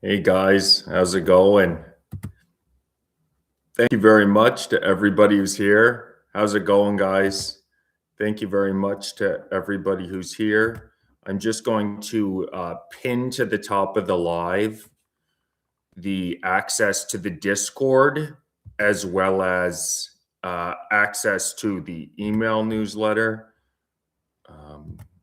Hey guys, how's it going? Thank you very much to everybody who's here. How's it going, guys? Thank you very much to everybody who's here. I'm just going to pin to the top of the live the access to the Discord as well as access to the email newsletter.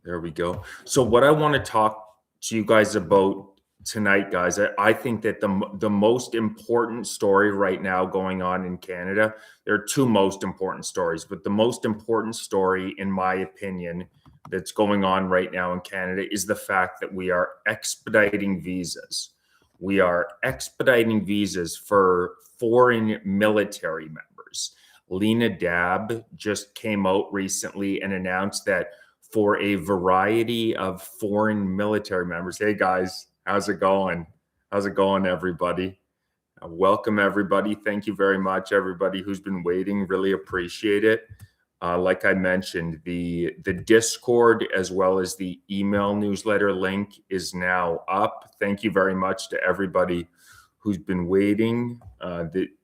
There we go. So what I want to talk to you guys about tonight, guys, I think that the most important story right now going on in Canada, there are two most important stories, but the most important story, in my opinion, that's going on right now in Canada is the fact that we are expediting visas. We are expediting visas for foreign military members. Lena Dab just came out recently and announced that for a variety of foreign military members. Hey guys, how's it going? How's it going, everybody? Welcome, everybody. Thank you very much, everybody who's been waiting. Really appreciate it. Like I mentioned, the Discord as well as the email newsletter link is now up. Thank you very much to everybody who's been waiting.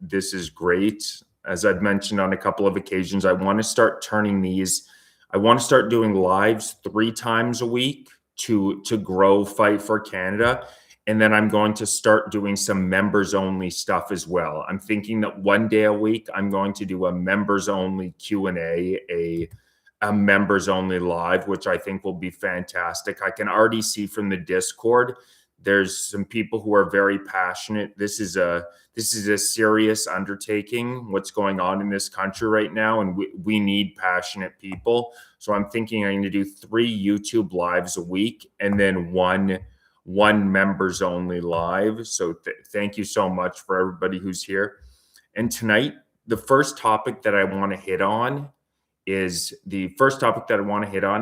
This is great. As I've mentioned on a couple of occasions, I want to start turning these. I want to start doing lives 3 times a week to grow Fight for Canada. And then I'm going to start doing some members only stuff as well. I'm thinking that one day a week, I'm going to do a members only Q&A, a members only live, which I think will be fantastic. I can already see from the Discord, there's some people who are very passionate. This is a serious undertaking, what's going on in this country right now, and we need passionate people. So I'm thinking I'm going to do 3 YouTube lives a week and then one members only live. So thank you so much for everybody who's here. And tonight, the first topic that I want to hit on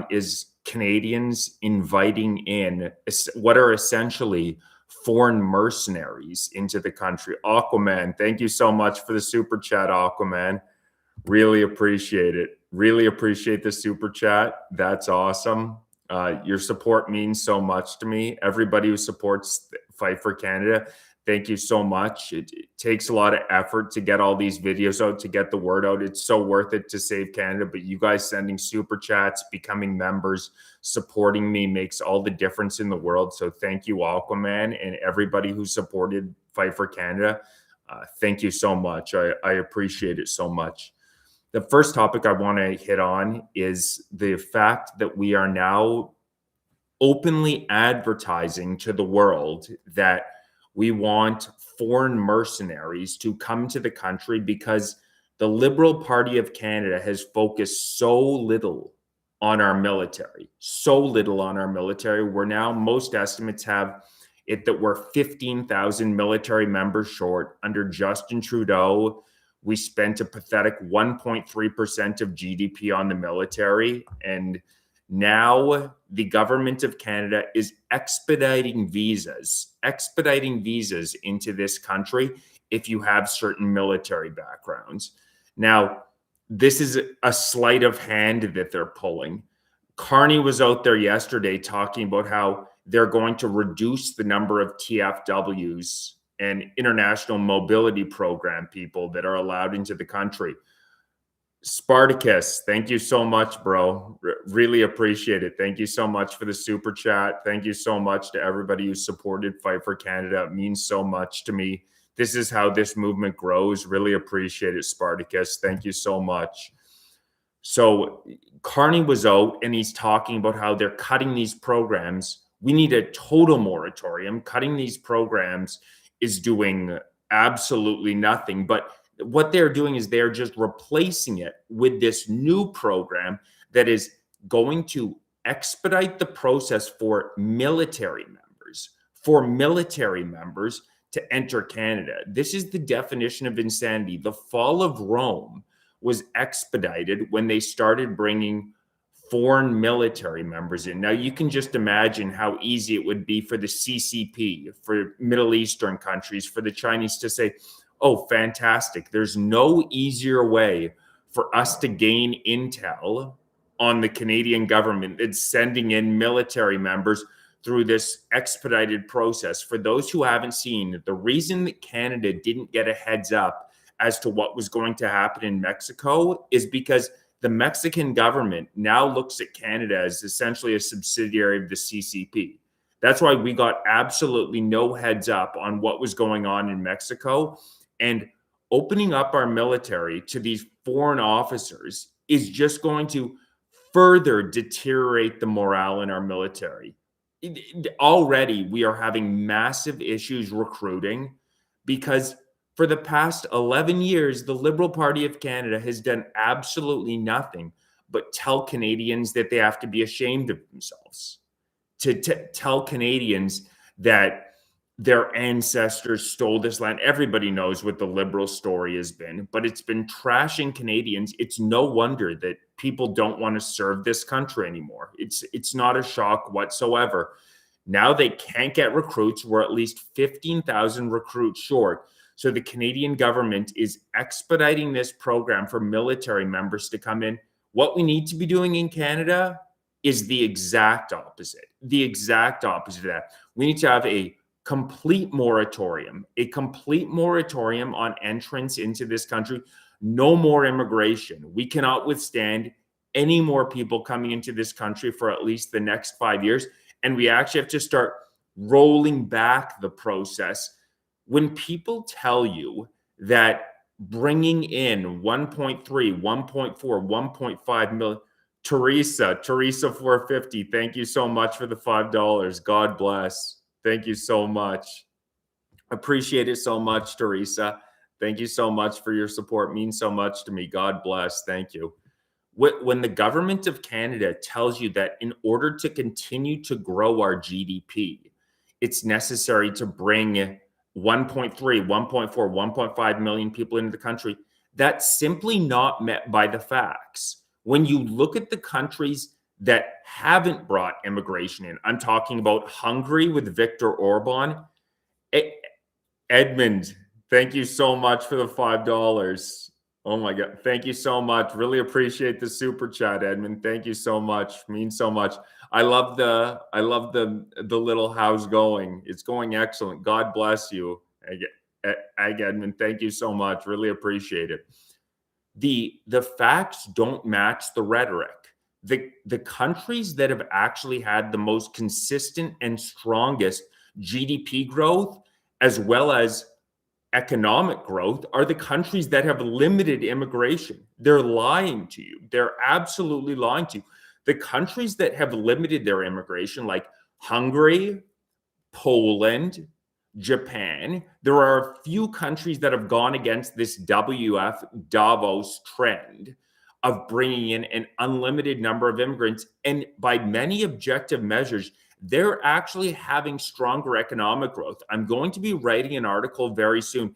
is Canadians inviting in what are essentially foreign mercenaries into the country. Aquaman, thank you so much for the super chat, Aquaman. Really appreciate it. Really appreciate the super chat. That's awesome. Your support means so much to me. Everybody who supports Fight for Canada, thank you so much. It takes a lot of effort to get all these videos out, to get the word out. It's so worth it to save Canada, but you guys sending super chats, becoming members, supporting me makes all the difference in the world. So thank you, Aquaman, and everybody who supported Fight for Canada. Thank you so much. I appreciate it so much. The first topic I want to hit on is the fact that we are now openly advertising to the world that we want foreign mercenaries to come to the country because the Liberal Party of Canada has focused so little on our military, We're now, most estimates have it that we're 15,000 military members short. Under Justin Trudeau, we spent a pathetic 1.3% of GDP on the military. And now the government of Canada is expediting visas into this country if you have certain military backgrounds. Now, this is a sleight of hand that they're pulling. Carney was out there yesterday talking about how they're going to reduce the number of TFWs and international mobility program people that are allowed into the country. Spartacus, thank you so much, bro. Really appreciate it. Thank you so much for the super chat. Thank you so much to everybody who supported Fight for Canada. It means so much to me. This is how this movement grows. Really appreciate it, Spartacus. Thank you so much. So Carney was out and he's talking about how they're cutting these programs. We need a total moratorium. Cutting these programs is doing absolutely nothing. But what they're doing is they're just replacing it with this new program that is going to expedite the process for military members to enter Canada. This is the definition of insanity. The fall of Rome was expedited when they started bringing foreign military members in. Now, you can just imagine how easy it would be for the CCP, for Middle Eastern countries, for the Chinese to say, oh, fantastic. There's no easier way for us to gain intel on the Canadian government than sending in military members through this expedited process. For those who haven't seen, the reason that Canada didn't get a heads up as to what was going to happen in Mexico is because the Mexican government now looks at Canada as essentially a subsidiary of the CCP. That's why we got absolutely no heads up on what was going on in Mexico. And opening up our military to these foreign officers is just going to further deteriorate the morale in our military. Already, we are having massive issues recruiting because for the past 11 years, the Liberal Party of Canada has done absolutely nothing but tell Canadians that they have to be ashamed of themselves, to tell Canadians that their ancestors stole this land. Everybody knows what the Liberal story has been, but it's been trashing Canadians. It's no wonder that people don't want to serve this country anymore. It's not a shock whatsoever. Now they can't get recruits. We're at least 15,000 recruits short. So the Canadian government is expediting this program for military members to come in. What we need to be doing in Canada is the exact opposite. The exact opposite of that. We need to have a complete moratorium on entrance into this country. No more immigration. We cannot withstand any more people coming into this country for at least the next 5 years. And we actually have to start rolling back the process. When people tell you that bringing in 1.3, 1.4, 1.5 million, Teresa 450, thank you so much for the $5. God bless. Thank you so much. Appreciate it so much, Teresa. Thank you so much for your support. It means so much to me. God bless. Thank you. When the government of Canada tells you that in order to continue to grow our GDP, it's necessary to bring 1.3, 1.4, 1.5 million people into the country, that's simply not met by the facts. When you look at the countries that haven't brought immigration in, I'm talking about Hungary with Viktor Orban. Edmund, thank you so much for the $5. Oh my God, thank you so much. Really appreciate the super chat, Edmund. Thank you so much. Means so much. I love the little house going. It's going excellent. God bless you, Edmund. Thank you so much. Really appreciate it. The facts don't match the rhetoric. The countries that have actually had the most consistent and strongest GDP growth, as well as economic growth, are the countries that have limited immigration. They're lying to you. They're absolutely lying to you. The countries that have limited their immigration, like Hungary, Poland, Japan, there are a few countries that have gone against this WF Davos trend of bringing in an unlimited number of immigrants. And by many objective measures, they're actually having stronger economic growth. I'm going to be writing an article very soon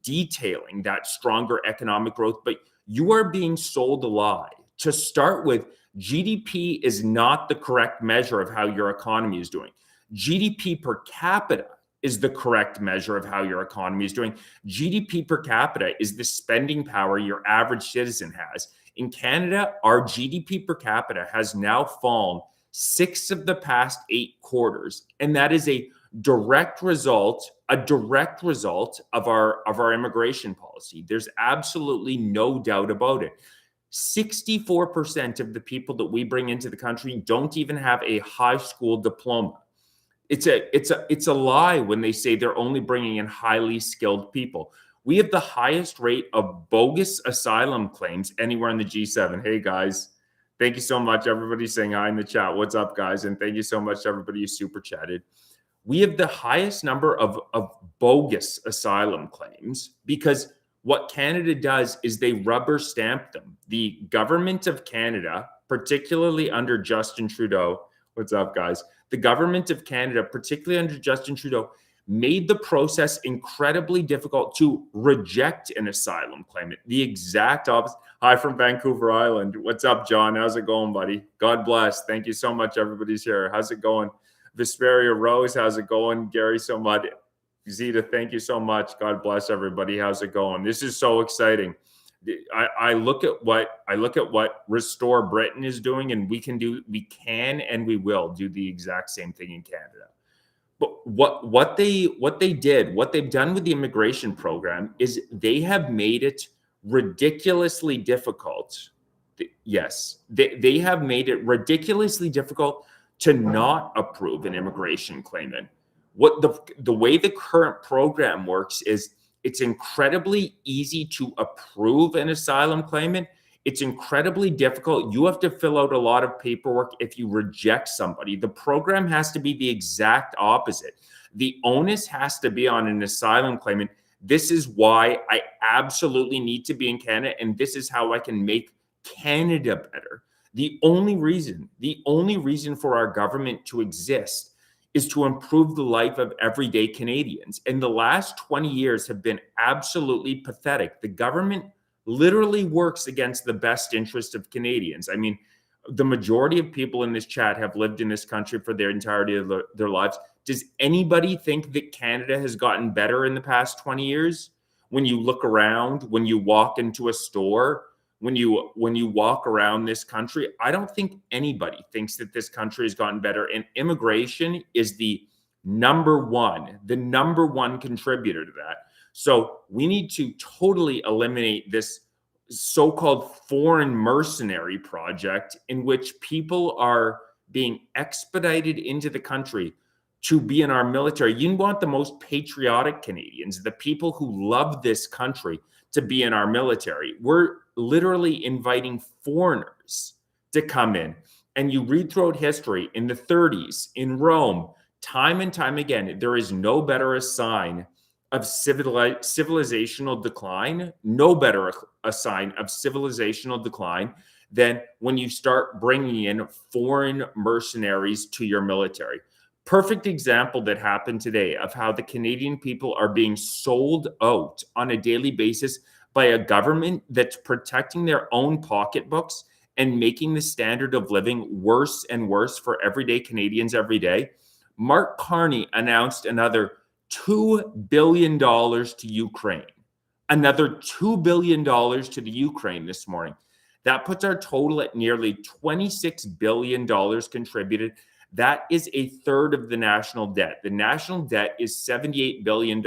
detailing that stronger economic growth, but you are being sold a lie. To start with, GDP is not the correct measure of how your economy is doing. GDP per capita is the correct measure of how your economy is doing. GDP per capita is the spending power your average citizen has. In Canada, our GDP per capita has now fallen 6 of the past 8 quarters, and that is a direct result of our immigration policy. There's absolutely no doubt about it. 64% of the people that we bring into the country don't even have a high school diploma. It's a lie when they say they're only bringing in highly skilled people. We have the highest rate of bogus asylum claims anywhere in the G7. Hey guys, thank you so much. Everybody saying hi in the chat. What's up, guys? And thank you so much to everybody who super chatted. We have the highest number of bogus asylum claims because what Canada does is they rubber stamp them. The government of Canada, particularly under Justin Trudeau, what's up, guys? The government of Canada, particularly under Justin Trudeau, made the process incredibly difficult to reject an asylum claimant. The exact opposite. Hi from Vancouver Island. What's up, John? How's it going, buddy? God bless. Thank you so much. Everybody's here. How's it going? Vesperia Rose, how's it going? Gary, so much. Zita, thank you so much. God bless everybody. How's it going? This is so exciting. I look at what I look at what Restore Britain is doing, and we can and we will do the exact same thing in Canada. But what they've done with the immigration program is they have made it ridiculously difficult. Yes, they have made it ridiculously difficult to not approve an immigration claimant. What the way the current program works is it's incredibly easy to approve an asylum claimant. It's incredibly difficult. You have to fill out a lot of paperwork if you reject somebody. The program has to be the exact opposite. The onus has to be on an asylum claimant. This is why I absolutely need to be in Canada, and this is how I can make Canada better. The only reason for our government to exist is to improve the life of everyday Canadians. And the last 20 years have been absolutely pathetic. The government literally works against the best interest of Canadians. I mean, the majority of people in this chat have lived in this country for their entirety of their lives. Does anybody think that Canada has gotten better in the past 20 years? When you look around, when you walk into a store, when you walk around this country, I don't think anybody thinks that this country has gotten better. And immigration is the number one contributor to that. So we need to totally eliminate this so-called foreign mercenary project in which people are being expedited into the country to be in our military. You want the most patriotic Canadians, the people who love this country, to be in our military. We're literally inviting foreigners to come in. And you read throughout history, in the 30s, in Rome, time and time again, there is no better a sign of civilizational decline, no better a sign of civilizational decline than when you start bringing in foreign mercenaries to your military. Perfect example that happened today of how the Canadian people are being sold out on a daily basis by a government that's protecting their own pocketbooks and making the standard of living worse and worse for everyday Canadians every day. Mark Carney announced another $2 billion to Ukraine. Another $2 billion to the Ukraine this morning. That puts our total at nearly $26 billion contributed. That is a third of the national debt. The national debt is $78 billion.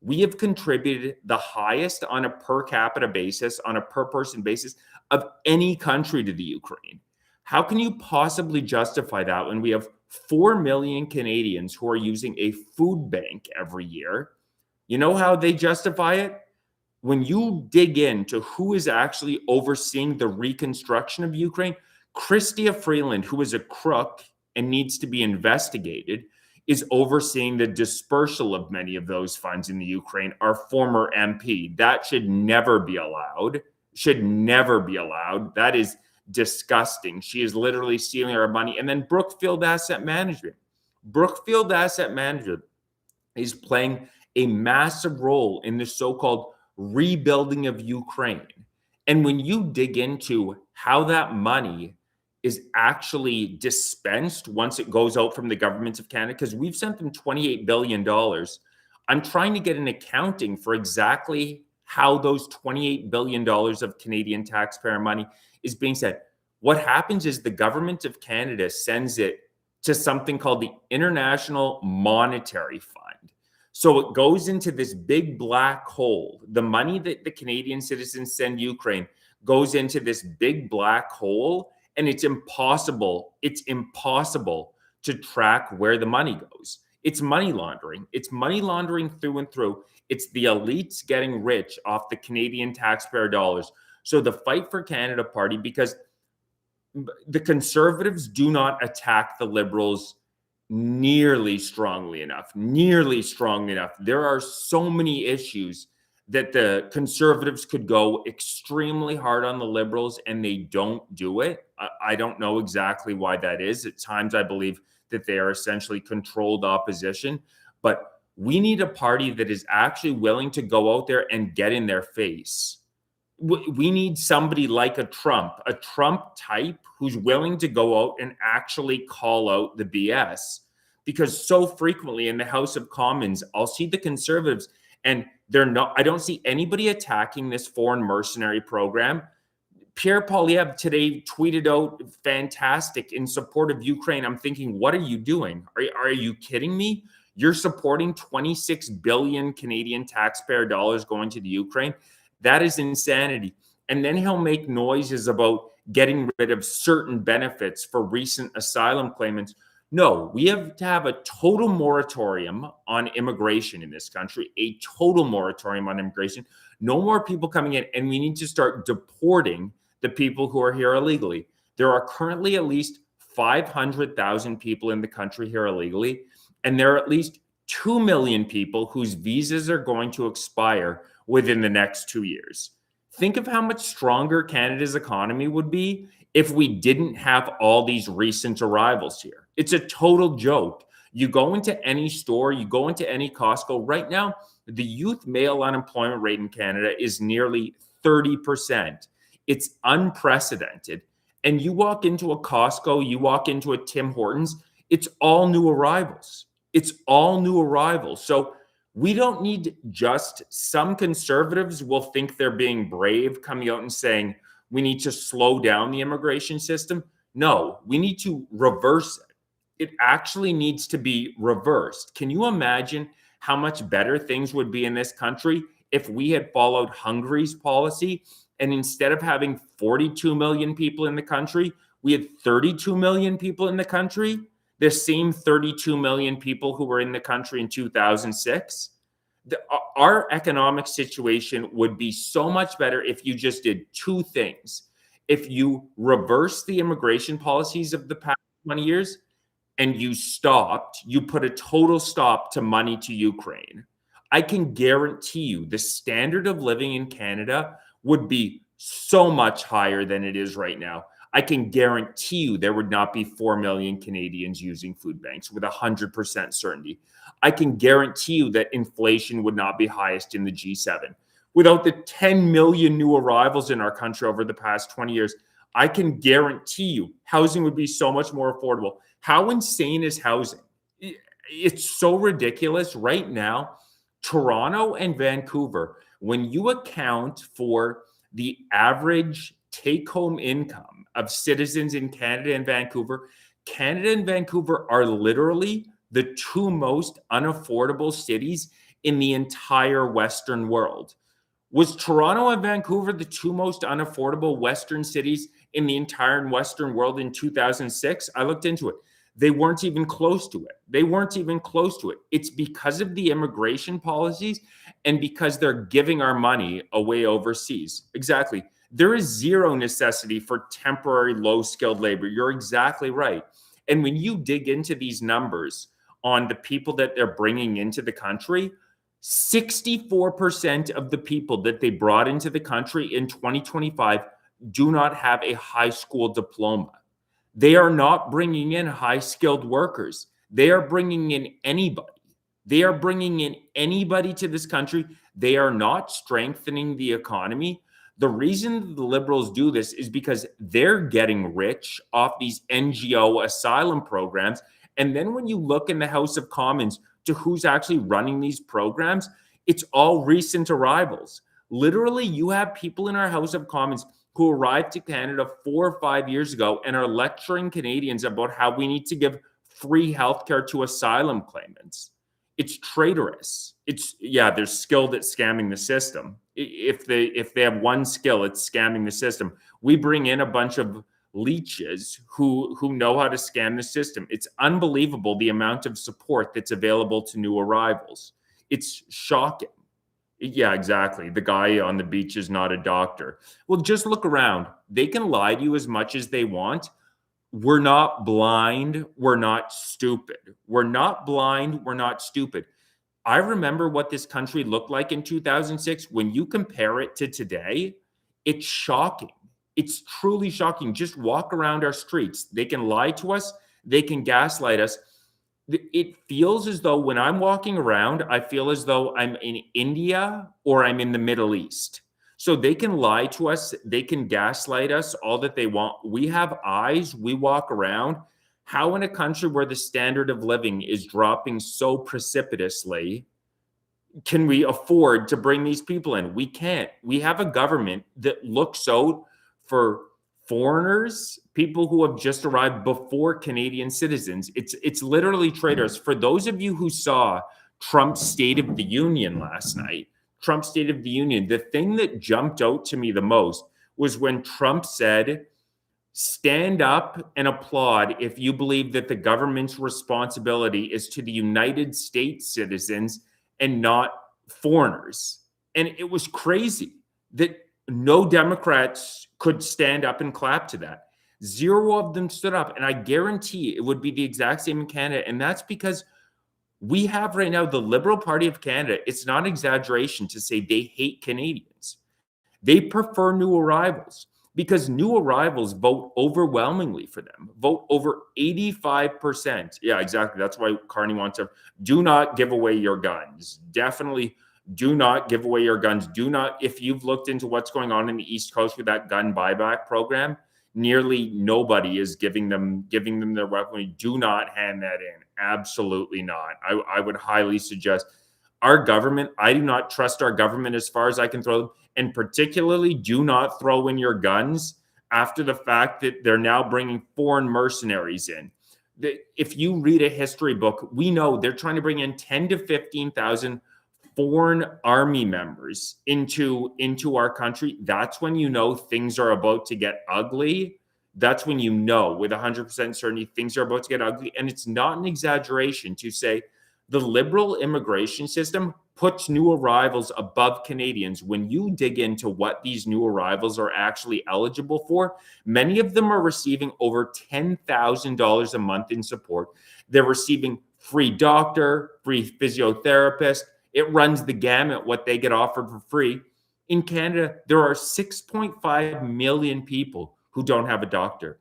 We have contributed the highest on a per capita basis, on a per person basis of any country to the Ukraine. How can you possibly justify that when we have 4 million Canadians who are using a food bank every year? You know how they justify it? When you dig into who is actually overseeing the reconstruction of Ukraine, Chrystia Freeland, who is a crook and needs to be investigated, is overseeing the dispersal of many of those funds in the Ukraine, our former MP. That should never be allowed. Should never be allowed. That is disgusting. She is literally stealing our money. And then Brookfield Asset Management. Brookfield Asset Management is playing a massive role in the so-called rebuilding of Ukraine. And when you dig into how that money is actually dispensed once it goes out from the government of Canada, because we've sent them $28 billion, I'm trying to get an accounting for exactly how those $28 billion of Canadian taxpayer money is being sent. What happens is the government of Canada sends it to something called the International Monetary Fund. So it goes into this big black hole. The money that the Canadian citizens send Ukraine goes into this big black hole, and it's impossible to track where the money goes. It's money laundering. It's money laundering through and through. It's the elites getting rich off the Canadian taxpayer dollars. So the Fight for Canada party, because the Conservatives do not attack the Liberals nearly strongly enough. There are so many issues that the Conservatives could go extremely hard on the Liberals, and they don't do it. I don't know exactly why that is. At times, I believe that they are essentially controlled opposition. But we need a party that is actually willing to go out there and get in their face. We need somebody like a Trump type who's willing to go out and actually call out the BS. Because so frequently in the House of Commons, I'll see the Conservatives, and I don't see anybody attacking this foreign mercenary program. Pierre Poilievre today tweeted out fantastic in support of Ukraine. I'm thinking, what are you doing? Are you kidding me? You're supporting 26 billion Canadian taxpayer dollars going to the Ukraine. That is insanity. And then he'll make noises about getting rid of certain benefits for recent asylum claimants. No, we have to have a total moratorium on immigration in this country, a total moratorium on immigration. No more people coming in, and we need to start deporting the people who are here illegally. There are currently at least 500,000 people in the country here illegally, and there are at least 2 million people whose visas are going to expire within the next 2 years. Think of how much stronger Canada's economy would be if we didn't have all these recent arrivals here. It's a total joke. You go into any store, you go into any Costco right now, the youth male unemployment rate in Canada is nearly 30%. It's unprecedented. And you walk into a Costco, you walk into a Tim Hortons, it's all new arrivals. It's all new arrivals. So we don't need just some conservatives will think they're being brave coming out and saying we need to slow down the immigration system. No, we need to reverse it. It actually needs to be reversed. Can you imagine how much better things would be in this country if we had followed Hungary's policy and instead of having 42 million people in the country, we had 32 million people in the country? The same 32 million people who were in the country in 2006. Our economic situation would be so much better if you just did two things. If you reverse the immigration policies of the past 20 years and you put a total stop to money to Ukraine, I can guarantee you the standard of living in Canada would be so much higher than it is right now. I can guarantee you there would not be 4 million Canadians using food banks with 100% certainty. I can guarantee you that inflation would not be highest in the G7. Without the 10 million new arrivals in our country over the past 20 years, I can guarantee you housing would be so much more affordable. How insane is housing? It's so ridiculous. Right now, Toronto and Vancouver, when you account for the average take-home income of citizens in Canada and Vancouver are literally the two most unaffordable cities in the entire Western world. Was Toronto and Vancouver the two most unaffordable Western cities in the entire Western world in 2006? I looked into it. They weren't even close to it. It's because of the immigration policies and because they're giving our money away overseas. Exactly. There is zero necessity for temporary low-skilled labor. You're exactly right. And when you dig into these numbers on the people that they're bringing into the country, 64% of the people that they brought into the country in 2025 do not have a high school diploma. They are not bringing in high-skilled workers. They are bringing in anybody. They are bringing in anybody to this country. They are not strengthening the economy. The reason the Liberals do this is because they're getting rich off these NGO asylum programs. And then when you look in the House of Commons to who's actually running these programs, it's all recent arrivals. Literally, you have people in our House of Commons who arrived to Canada 4 or 5 years ago and are lecturing Canadians about how we need to give free healthcare to asylum claimants. It's traitorous. They're skilled at scamming the system. If they have one skill, it's scamming the system. We bring in a bunch of leeches who know how to scam the system. It's unbelievable the amount of support that's available to new arrivals. It's shocking. Yeah, exactly. The guy on the beach is not a doctor. Well, just look around. They can lie to you as much as they want. We're not blind. We're not stupid. We're not blind. We're not stupid. I remember what this country looked like in 2006. When you compare it to today, it's shocking. It's truly shocking. Just walk around our streets. They can lie to us. They can gaslight us. It feels as though when I'm walking around, I feel as though I'm in India or I'm in the Middle East. So they can lie to us. They can gaslight us all that they want. We have eyes. We walk around. How in a country where the standard of living is dropping so precipitously can we afford to bring these people in? We can't. We have a government that looks out for foreigners, people who have just arrived before Canadian citizens. It's literally traitors. For those of you who saw Trump's State of the Union last night, Trump's State of the Union, the thing that jumped out to me the most was when Trump said, stand up and applaud if you believe that the government's responsibility is to the United States citizens and not foreigners. And it was crazy that no Democrats could stand up and clap to that. Zero of them stood up. And I guarantee it would be the exact same in Canada. And that's because we have right now the Liberal Party of Canada. It's not an exaggeration to say they hate Canadians. They prefer new arrivals because new arrivals vote overwhelmingly for them, vote over 85%. Yeah, exactly. That's why Carney wants to do not give away your guns. Definitely do not give away your guns. Do not, if you've looked into what's going on in the East Coast with that gun buyback program, nearly nobody is giving them their weaponry. Do not hand that in. Absolutely not. I would highly suggest our government. I do not trust our government as far as I can throw them. And particularly do not throw in your guns after the fact that they're now bringing foreign mercenaries in. If you read a history book, we know they're trying to bring in 10 to 15,000 foreign army members into our country. That's when you know things are about to get ugly. That's when you know with 100% certainty things are about to get ugly. And it's not an exaggeration to say the Liberal immigration system puts new arrivals above Canadians. When you dig into what these new arrivals are actually eligible for, many of them are receiving over $10,000 a month in support. They're receiving free doctor, free physiotherapist. It runs the gamut what they get offered for free. In Canada, there are 6.5 million people who don't have a doctor.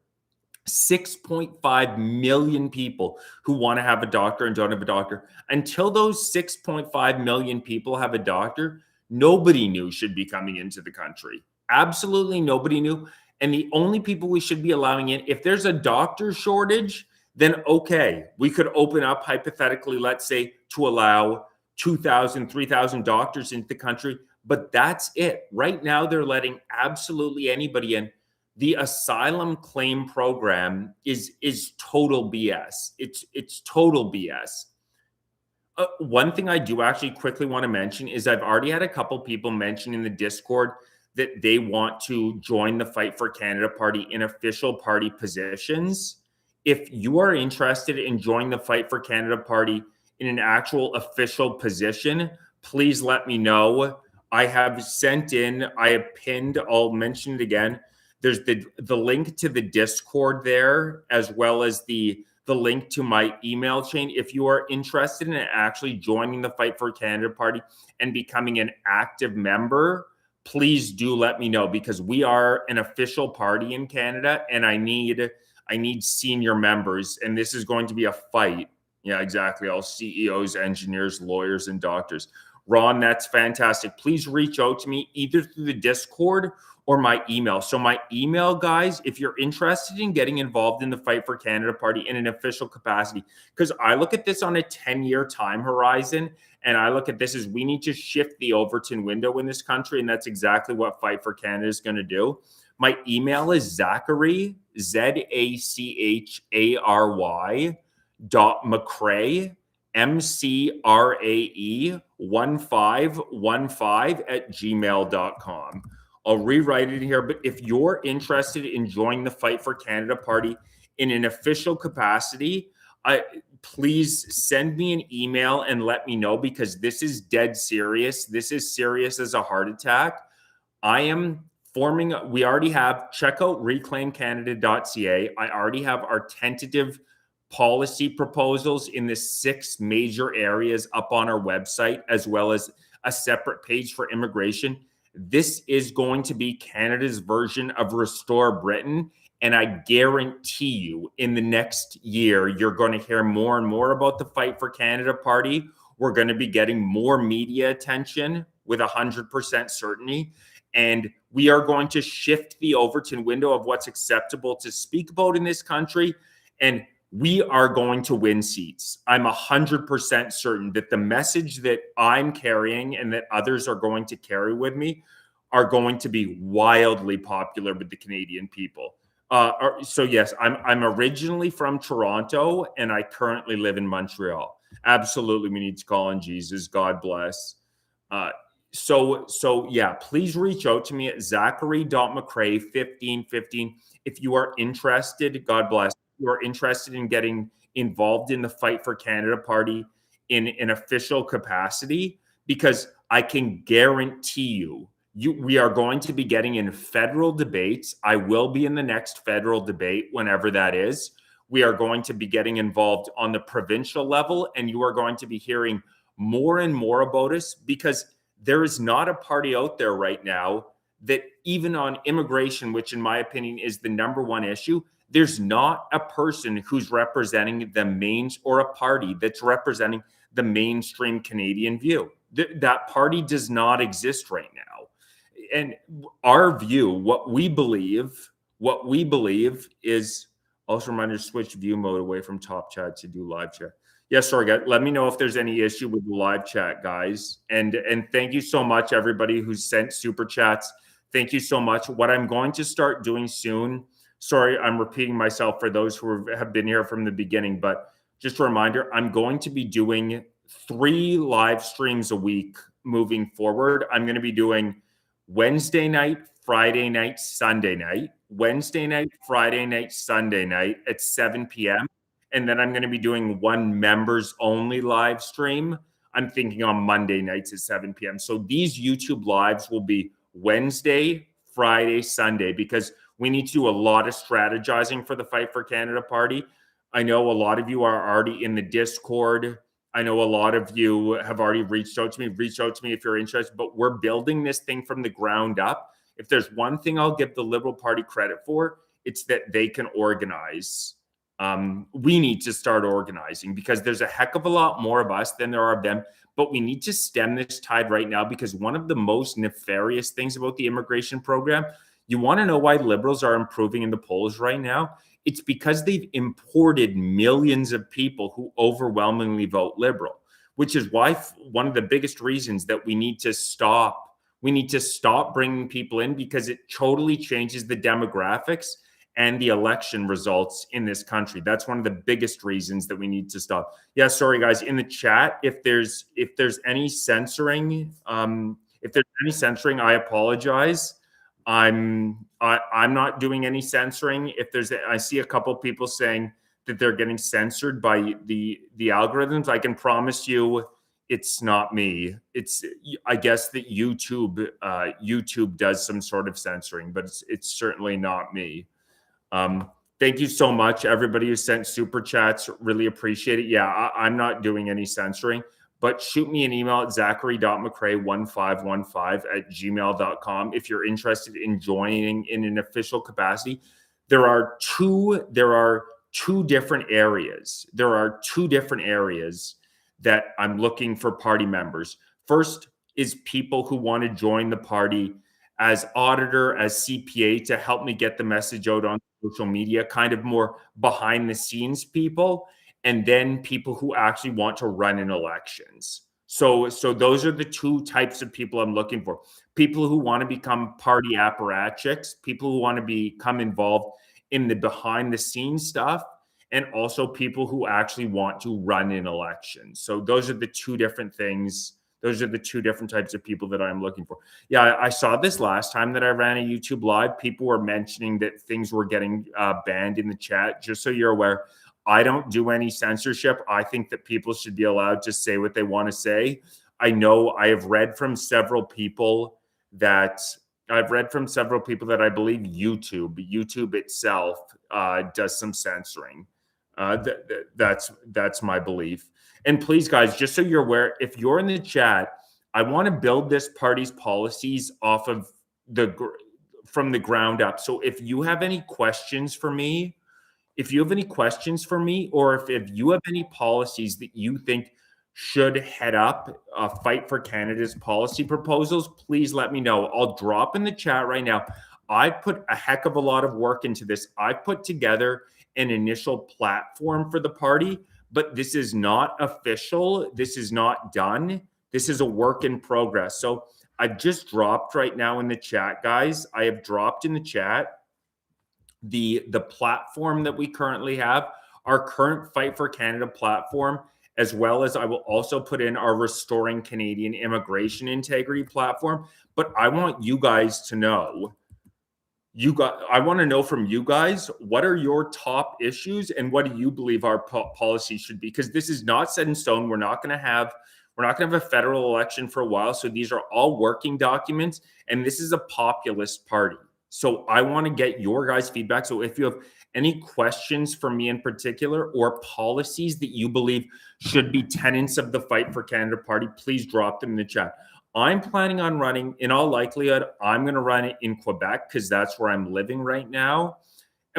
6.5 million people who want to have a doctor and don't have a doctor. Until those 6.5 million people have a doctor, nobody new should be coming into the country. Absolutely nobody new. And the only people we should be allowing in, if there's a doctor shortage, then okay, we could open up hypothetically, let's say, to allow 2,000, 3,000 doctors into the country. But that's it. Right now, they're letting absolutely anybody in. The asylum claim program is total BS. It's total BS. One thing I do actually quickly want to mention is I've already had a couple people mention in the Discord that they want to join the Fight for Canada party in official party positions. If you are interested in joining the Fight for Canada party in an actual official position, please let me know. I have pinned, I'll mention it again. There's the link to the Discord there, as well as the link to my email chain. If you are interested in actually joining the Fight for Canada party and becoming an active member, please do let me know, because we are an official party in Canada and I need senior members, and this is going to be a fight. Yeah, exactly. All CEOs, engineers, lawyers, and doctors. Ron, that's fantastic. Please reach out to me either through the Discord or my email. So my email, guys, if you're interested in getting involved in the Fight for Canada party in an official capacity, because I look at this on a 10-year time horizon, and I look at this as we need to shift the Overton window in this country, and that's exactly what Fight for Canada is going to do. My email is Zachary, ZACHARY, .McCrae, MCRAE 1515 @gmail.com. I'll rewrite it here, but if you're interested in joining the Fight for Canada party in an official capacity, please send me an email and let me know, because this is dead serious. This is serious as a heart attack. I am forming, we already have, check out reclaimcanada.ca. I already have our tentative policy proposals in the 6 major areas up on our website, as well as a separate page for immigration. This is going to be Canada's version of Restore Britain. And I guarantee you in the next year, you're going to hear more and more about the Fight for Canada party. We're going to be getting more media attention with 100% certainty. And we are going to shift the Overton window of what's acceptable to speak about in this country. And we are going to win seats. I'm 100% certain that the message that I'm carrying and that others are going to carry with me, are going to be wildly popular with the Canadian people. So yes, I'm originally from Toronto and I currently live in Montreal. Absolutely, we need to call on Jesus. God bless. Uh, so yeah, please reach out to me at zachary.mccrae1515 if you are interested. God bless. If you are interested in getting involved in the Fight for Canada Party in an official capacity, because I can guarantee we are going to be getting in federal debates. I will be in the next federal debate, whenever that is. We are going to be getting involved on the provincial level, and you are going to be hearing more and more about us, because there is not a party out there right now that, even on immigration, which in my opinion is the number one issue, there's not a person who's representing the mains, or a party that's representing the mainstream Canadian view. That party does not exist right now. And our view, what we believe is, also reminder, switch view mode away from top chat to do live chat. Yes, sorry, guys. Let me know if there's any issue with the live chat, guys. And thank you so much, everybody who's sent super chats. Thank you so much. What I'm going to start doing soon, sorry, I'm repeating myself for those who have been here from the beginning, but just a reminder, I'm going to be doing 3 live streams a week moving forward. I'm going to be doing Wednesday night, Friday night, Sunday night, Wednesday night, Friday night, Sunday night at 7 p.m. And then I'm going to be doing one members only live stream. I'm thinking on Monday nights at 7 p.m. So these YouTube lives will be Wednesday, Friday, Sunday, because we need to do a lot of strategizing for the Fight for Canada Party. I know a lot of you are already in the Discord. I know a lot of you have already reached out to me. Reach out to me if you're interested, but we're building this thing from the ground up. If there's one thing I'll give the Liberal Party credit for, it's that they can organize. We need to start organizing, because there's a heck of a lot more of us than there are of them, but we need to stem this tide right now, because one of the most nefarious things about the immigration program, you want to know why Liberals are improving in the polls right now? It's because they've imported millions of people who overwhelmingly vote Liberal, which is why one of the biggest reasons that we need to stop bringing people in, because it totally changes the demographics and the election results in this country. That's one of the biggest reasons that we need to stop. Yeah, sorry guys, in the chat, if there's any censoring, I apologize. I'm not doing any censoring. I see a couple people saying that they're getting censored by the algorithms. I can promise you it's not me. I guess that YouTube does some sort of censoring, but it's certainly not me. Thank you so much, everybody who sent super chats. Really appreciate it. Yeah, I'm not doing any censoring, but shoot me an email at zachary.mccrae1515@gmail.com if you're interested in joining in an official capacity. There are two different areas. That I'm looking for party members. First is people who want to join the party as auditor, as CPA, to help me get the message out on social media, kind of more behind the scenes people, and then people who actually want to run in elections. So those are the two types of people I'm looking for. People who want to become party apparatchiks, people who want to become involved in the behind the scenes stuff, and also people who actually want to run in elections. So those are the two different things. Those are the two different types of people that I'm looking for. Yeah, I saw this last time that I ran a YouTube live. People were mentioning that things were getting banned in the chat. Just so you're aware, I don't do any censorship. I think that people should be allowed to say what they want to say. I know I have read from several people that I believe YouTube itself does some censoring. That's my belief. And please, guys, just so you're aware, if you're in the chat, I want to build this party's policies from the ground up. So if you have any questions for me, or if you have any policies that you think should head up Fight for Canada's policy proposals, please let me know. I'll drop in the chat right now. I put a heck of a lot of work into this. I put together an initial platform for the party, but this is not official. This is not done. This is a work in progress. So I've just dropped right now in the chat, guys. I have dropped in the chat the platform that we currently have, our current Fight for Canada platform, as well as I will also put in our Restoring Canadian Immigration Integrity platform. But I want you guys to know, I want to know from you guys, what are your top issues and what do you believe our policy should be? Because this is not set in stone. We're not going to have a federal election for a while. So these are all working documents, and this is a populist party. So I want to get your guys' feedback. So if you have any questions for me in particular, or policies that you believe should be tenets of the Fight for Canada party, please drop them in the chat. I'm planning on running, in all likelihood, I'm going to run it in Quebec because that's where I'm living right now.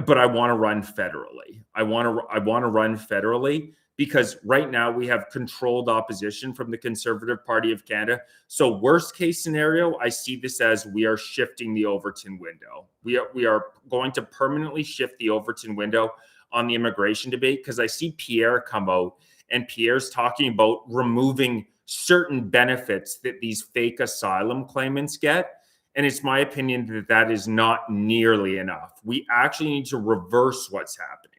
But I want to run federally. I want to run federally because right now we have controlled opposition from the Conservative Party of Canada. So worst case scenario, I see this as we are shifting the Overton window. We are going to permanently shift the Overton window on the immigration debate, because I see Pierre come out and Pierre's talking about removing certain benefits that these fake asylum claimants get. And it's my opinion that that is not nearly enough. We actually need to reverse what's happening.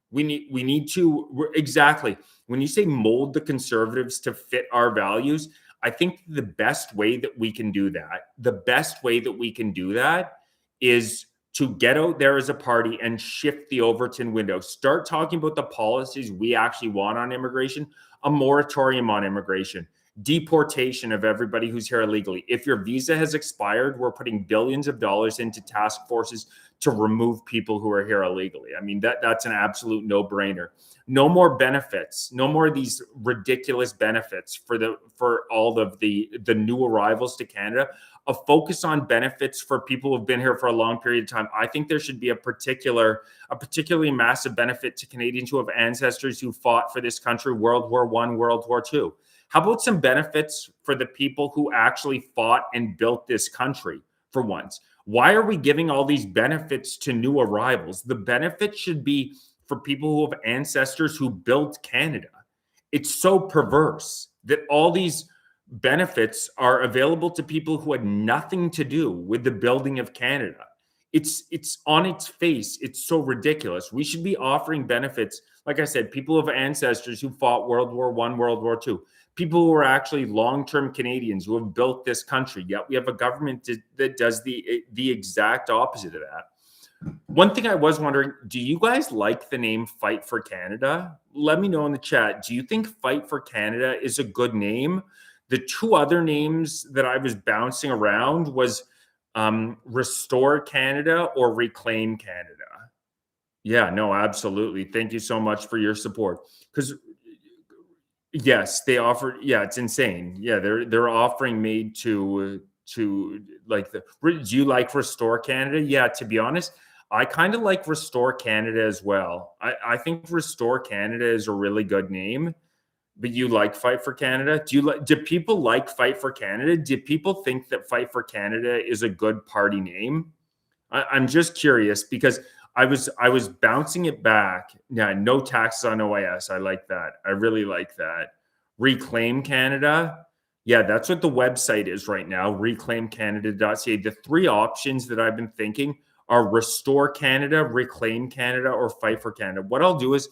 We need to, exactly. When you say mold the Conservatives to fit our values, I think the best way that we can do that is to get out there as a party and shift the Overton window. Start talking about the policies we actually want on immigration, a moratorium on immigration, deportation of everybody who's here illegally. If your visa has expired, we're putting billions of dollars into task forces to remove people who are here illegally. I mean, that's an absolute no-brainer. No more benefits, no more of these ridiculous benefits for all of the new arrivals to Canada. A focus on benefits for people who've been here for a long period of time. I think there should be a particularly massive benefit to Canadians who have ancestors who fought for this country, World War I, World War II. How about some benefits for the people who actually fought and built this country for once? Why are we giving all these benefits to new arrivals? The benefits should be for people who have ancestors who built Canada. It's so perverse that all these benefits are available to people who had nothing to do with the building of Canada. It's on its face. It's so ridiculous. We should be offering benefits, like I said, people who have ancestors who fought World War I, World War II, people who are actually long-term Canadians who have built this country. Yet we have a government that does the exact opposite of that. One thing I was wondering, do you guys like the name Fight for Canada? Let me know in the chat. Do you think Fight for Canada is a good name? The two other names that I was bouncing around was Restore Canada or Reclaim Canada. Yeah, no, absolutely. Thank you so much for your support. Because yes, they offer. Yeah, it's insane. Yeah, they're offering made to like the. Do you like Restore Canada? Yeah, to be honest, I kind of like Restore Canada as well. I think Restore Canada is a really good name. But you like Fight for Canada? Do people like Fight for Canada? Do people think that Fight for Canada is a good party name? I'm just curious because I was bouncing it back. Yeah, no taxes on OIS. I like that. I really like that. Reclaim Canada. Yeah, that's what the website is right now, reclaimcanada.ca. The three options that I've been thinking are Restore Canada, Reclaim Canada, or Fight for Canada. What I'll do is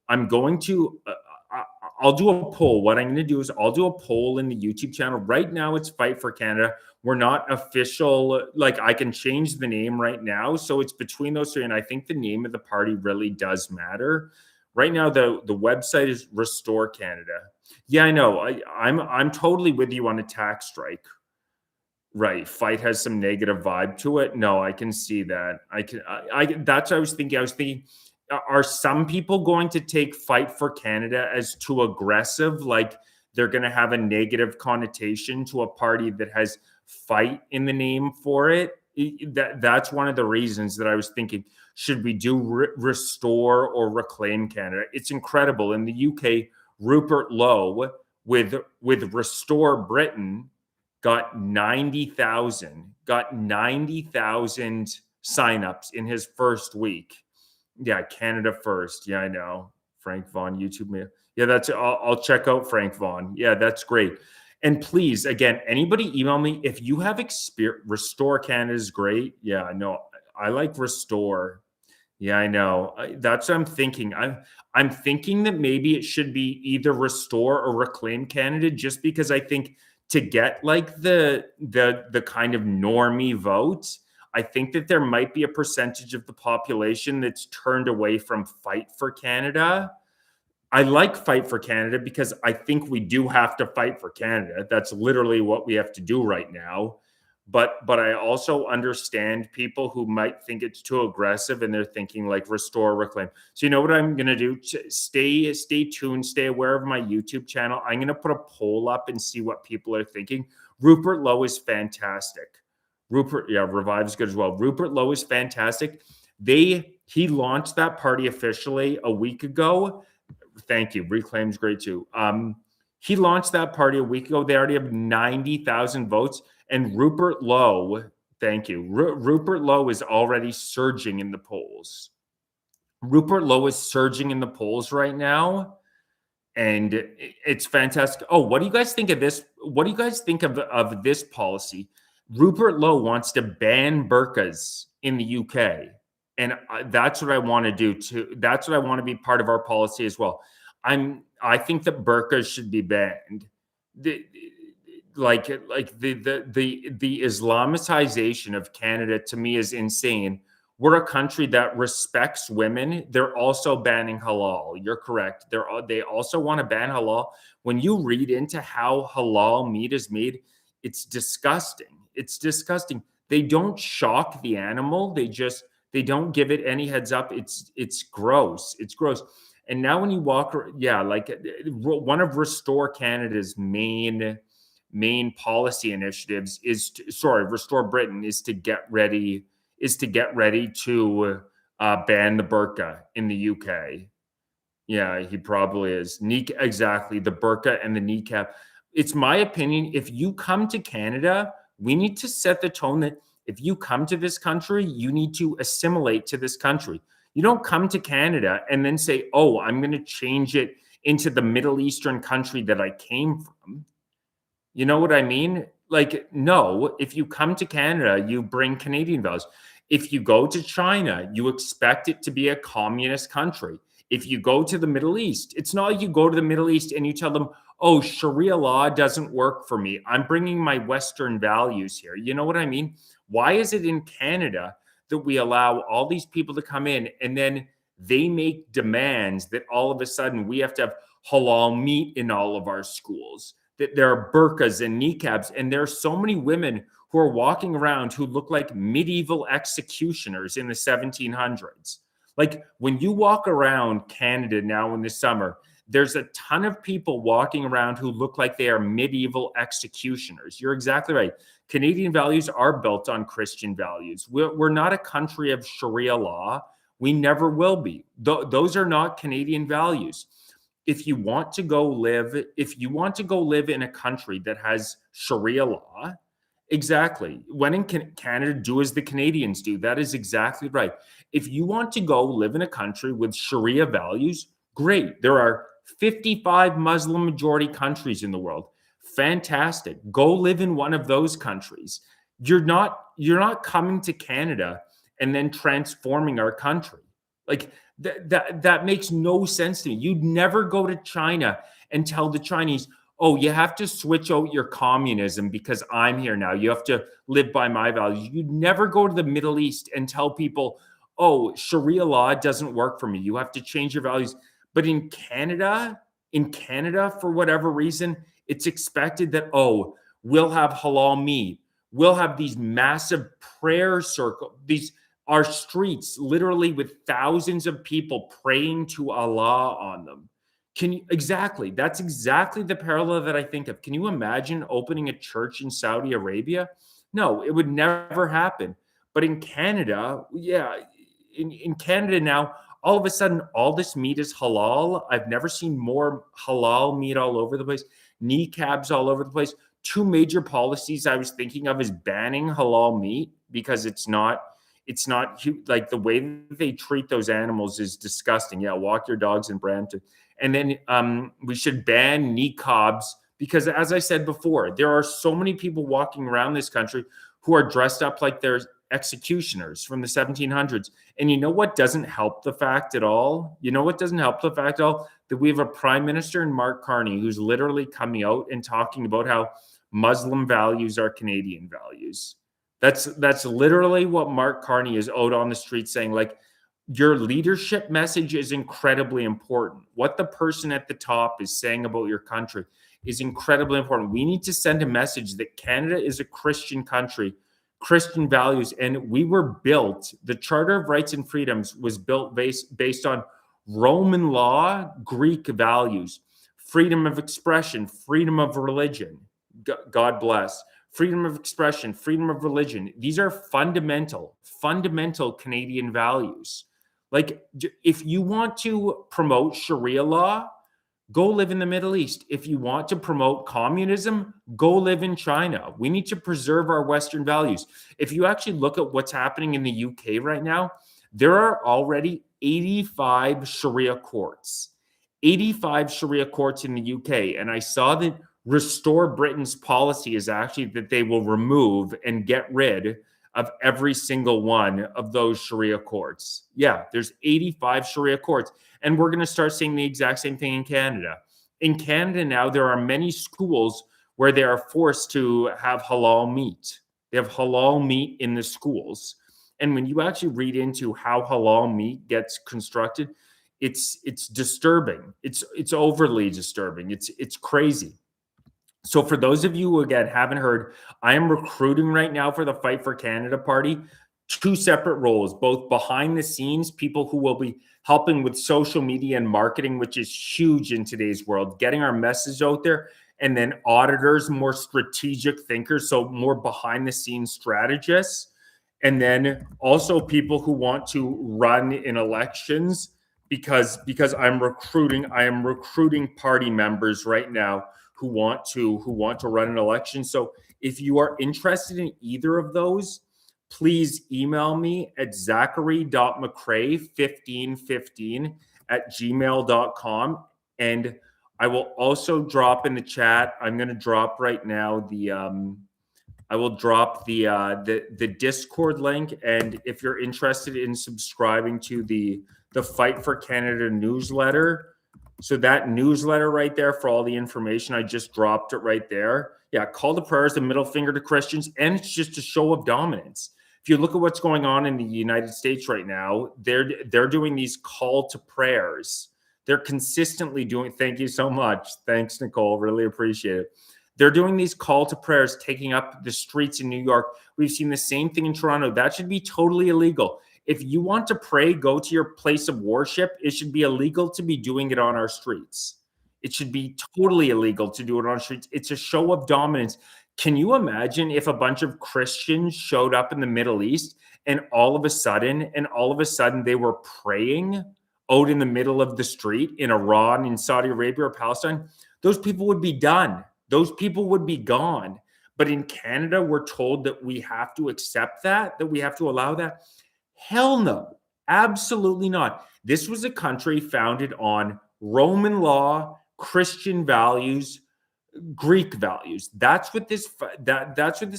I'm going to I'll do a poll. What I'm going to do is I'll do a poll in the YouTube channel. Right now, it's Fight for Canada. We're not official. Like, I can change the name right now. So it's between those three. And I think the name of the party really does matter. Right now, the website is Restore Canada. Yeah, I know. I'm totally with you on a tax strike. Right. Fight has some negative vibe to it. No, I can see that. That's what I was thinking. I was thinking, are some people going to take Fight for Canada as too aggressive? Like they're going to have a negative connotation to a party that has fight in the name for it? That's one of the reasons that I was thinking, should we do Restore or Reclaim Canada? It's incredible. In the UK, Rupert Lowe with Restore Britain got 90,000 signups in his first week. Yeah, Canada First. Yeah, I know. Frank Vaughn, YouTube. Yeah, I'll check out Frank Vaughn. Yeah, that's great. And please, again, anybody email me if you have experience. Restore Canada is great. Yeah, I know. I like Restore. Yeah, I know. That's what I'm thinking. I'm thinking that maybe it should be either Restore or Reclaim Canada, just because I think to get like the kind of normie vote, I think that there might be a percentage of the population that's turned away from Fight for Canada. I like Fight for Canada because I think we do have to fight for Canada. That's literally what we have to do right now. But I also understand people who might think it's too aggressive and they're thinking like restore, reclaim. So you know what I'm gonna do? Stay tuned, stay aware of my YouTube channel. I'm gonna put a poll up and see what people are thinking. Rupert Lowe is fantastic. Rupert, yeah, Revive's good as well. Rupert Lowe is fantastic. He launched that party officially a week ago. Thank you. Reclaim's great too. He launched that party a week ago. They already have 90,000 votes. And Rupert Lowe, thank you. Rupert Lowe is already surging in the polls. Rupert Lowe is surging in the polls right now. And it's fantastic. Oh, what do you guys think of this? What do you guys think of this policy? Rupert Lowe wants to ban burqas in the UK. And that's what I want to do too. That's what I want to be part of our policy as well. I think that burqas should be banned. The Islamicization of Canada to me is insane. We're a country that respects women. They're also banning halal. You're correct. They also want to ban halal. When you read into how halal meat is made, it's disgusting. It's disgusting. They don't shock the animal. They don't give it any heads up. It's gross. It's gross. And now when you walk, yeah, like one of Restore Canada's main policy initiatives Restore Britain is to get ready to ban the burqa in the UK. Yeah, he probably is. Exactly, the burqa and the niqab. It's my opinion, if you come to Canada, we need to set the tone that if you come to this country, you need to assimilate to this country. You don't come to Canada and then say, oh, I'm going to change it into the Middle Eastern country that I came from. You know what I mean? Like, no, if you come to Canada, you bring Canadian values. If you go to China, you expect it to be a communist country. If you go to the Middle East, it's not like you go to the Middle East and you tell them, oh, Sharia law doesn't work for me. I'm bringing my Western values here. You know what I mean? Why is it in Canada that we allow all these people to come in and then they make demands that all of a sudden we have to have halal meat in all of our schools, that there are burqas and niqabs, and there are so many women who are walking around who look like medieval executioners in the 1700s. Like when you walk around Canada now in the summer, there's a ton of people walking around who look like they are medieval executioners. You're exactly right. Canadian values are built on Christian values. We're not a country of Sharia law. We never will be. Those are not Canadian values. If you want to go live in a country that has Sharia law, exactly. When in Canada, do as the Canadians do. That is exactly right. If you want to go live in a country with Sharia values, great. There are 55 Muslim majority countries in the world. Fantastic. Go live in one of those countries. You're not coming to Canada and then transforming our country. Like that makes no sense to me. You'd never go to China and tell the Chinese, oh, you have to switch out your communism because I'm here now. You have to live by my values. You'd never go to the Middle East and tell people, oh, Sharia law doesn't work for me. You have to change your values. But in Canada, for whatever reason, it's expected that, oh, we'll have halal meat. We'll have these massive prayer circles, our streets literally with thousands of people praying to Allah on them. That's exactly the parallel that I think of. Can you imagine opening a church in Saudi Arabia? No, it would never happen. But in Canada, yeah, in Canada now, all of a sudden, all this meat is halal. I've never seen more halal meat all over the place, niqabs all over the place. Two major policies I was thinking of is banning halal meat because it's not like the way that they treat those animals is disgusting. Yeah, walk your dogs in Brampton. And then we should ban niqabs Because as I said before, there are so many people walking around this country who are dressed up like they're executioners from the 1700s. And you know what doesn't help the fact at all? You know what doesn't help the fact at all? That we have a prime minister in Mark Carney who's literally coming out and talking about how Muslim values are Canadian values. That's literally what Mark Carney is out on the street saying. Like, your leadership message is incredibly important. What the person at the top is saying about your country is incredibly important. We need to send a message that Canada is a Christian country, Christian values, and we were built, the Charter of Rights and Freedoms was built based on Roman law, Greek values, freedom of expression, freedom of religion. God bless. Freedom of expression, freedom of religion. These are fundamental Canadian values. Like, if you want to promote Sharia law, go live in the Middle East. If you want to promote communism, go live in China. We need to preserve our Western values. If you actually look at what's happening in the UK right now, there are already 85 Sharia courts. 85 Sharia courts in the UK. And I saw that Restore Britain's policy is actually that they will remove and get rid of every single one of those Sharia courts. Yeah, there's 85 Sharia courts. And we're going to start seeing the exact same thing in Canada. In Canada now, there are many schools where they are forced to have halal meat. They have halal meat in the schools. And when you actually read into how halal meat gets constructed, it's disturbing. It's overly disturbing. It's crazy. So for those of you who, again, haven't heard, I am recruiting right now for the Fight for Canada party, 2 separate roles, both behind the scenes, people who will be helping with social media and marketing, which is huge in today's world, getting our message out there, and then auditors, more strategic thinkers, so more behind the scenes strategists, and then also people who want to run in elections, because I am recruiting party members right now who want to run an election. So if you are interested in either of those, please email me at zachary.mccrae1515@gmail.com. And I will also drop in the chat. I'm going to drop right now I will drop the Discord link. And if you're interested in subscribing to the Fight for Canada newsletter, so that newsletter right there for all the information, I just dropped it right there. Yeah, call to prayer is the middle finger to Christians, and it's just a show of dominance. If you look at what's going on in the United States right now, they're doing these call to prayers. They're consistently doing, thank you so much. Thanks, Nicole. Really appreciate it. They're doing these call to prayers, taking up the streets in New York. We've seen the same thing in Toronto. That should be totally illegal. If you want to pray, go to your place of worship. It should be illegal to be doing it on our streets. It should be totally illegal to do it on our streets. It's a show of dominance. Can you imagine if a bunch of Christians showed up in the Middle East and all of a sudden they were praying out in the middle of the street in Iran, in Saudi Arabia, or Palestine? Those people would be done. Those people would be gone. But in Canada, we're told that we have to accept that we have to allow that. Hell no, absolutely not. This was a country founded on Roman law, Christian values, Greek values. That's what this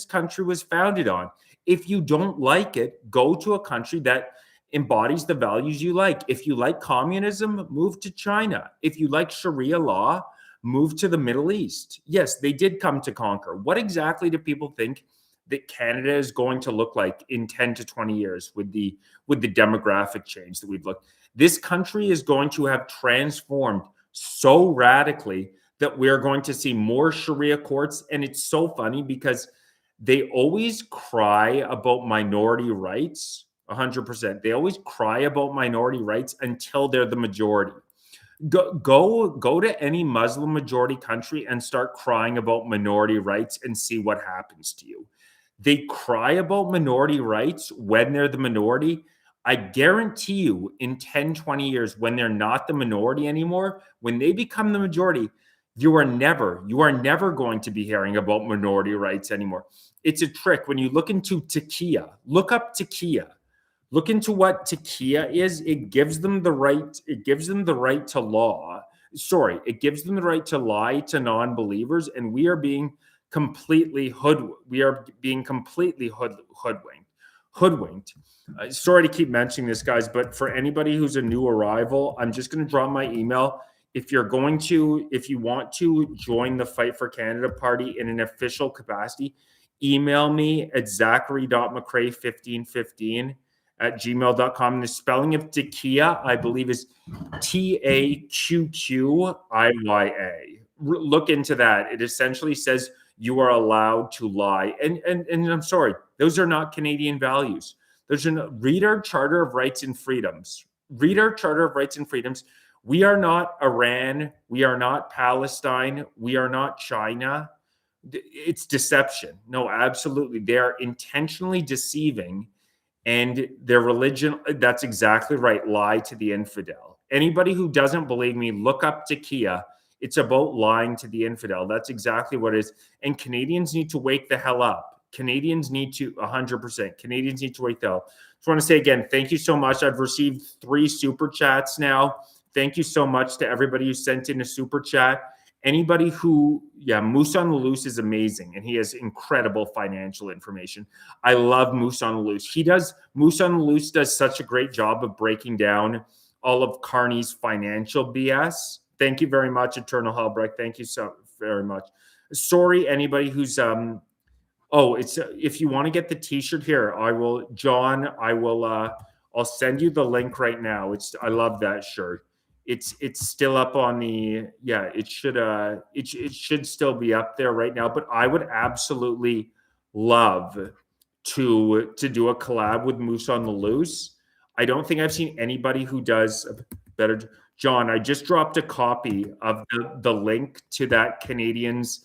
country was founded on. If you don't like it, go to a country that embodies the values you like. If you like communism, move to China. If you like Sharia law, move to the Middle East. Yes, they did come to conquer. What exactly do people think that Canada is going to look like in 10 to 20 years with the demographic change that we've looked? This country is going to have transformed so radically that we're going to see more Sharia courts. And it's so funny because they always cry about minority rights, 100%. They always cry about minority rights until they're the majority. Go to any Muslim majority country and start crying about minority rights and see what happens to you. They cry about minority rights when they're the minority. I guarantee you in 10, 20 years, when they're not the minority anymore, when they become the majority, you are never going to be hearing about minority rights anymore. It's a trick. When you look into Taqiyya, look up Taqiyya. Look into what Taqiyya is. It gives them the right to law, Sorry, it gives them the right to lie to non-believers, and we are being completely hoodwinked. Sorry to keep mentioning this, guys, but for anybody who's a new arrival, I'm just going to drop my email. If you want to join the Fight for Canada party in an official capacity, email me at zachary.mccrae1515@gmail.com. And the spelling of Takia, I believe, is TAQQIYA. Look into that. It essentially says you are allowed to lie. And I'm sorry, those are not Canadian values. Read our Charter of Rights and Freedoms. Read our Charter of Rights and Freedoms. We are not Iran. We are not Palestine. We are not China. It's deception. No, absolutely. They are intentionally deceiving, and their religion, that's exactly right, lie to the infidel. Anybody who doesn't believe me, look up Takia. It's about lying to the infidel. That's exactly what it is. And Canadians need to wake the hell up. Canadians need to 100%. Canadians need to wake the hell up. Just want to say again, thank you so much. I've received 3 super chats now. Thank you so much to everybody who sent in a super chat. Anybody who, Moose on the Loose is amazing, and he has incredible financial information. I love Moose on the Loose. Moose on the Loose does such a great job of breaking down all of Carney's financial BS. Thank you very much, Eternal Hellbrecht. Thank you so very much. Sorry, anybody who's if you want to get the T-shirt here, I'll send you the link right now. I love that shirt. It's still up on the, it should still be up there right now, but I would absolutely love to do a collab with Moose on the Loose. I don't think I've seen anybody who does better. John, I just dropped a copy of the link to that Canadians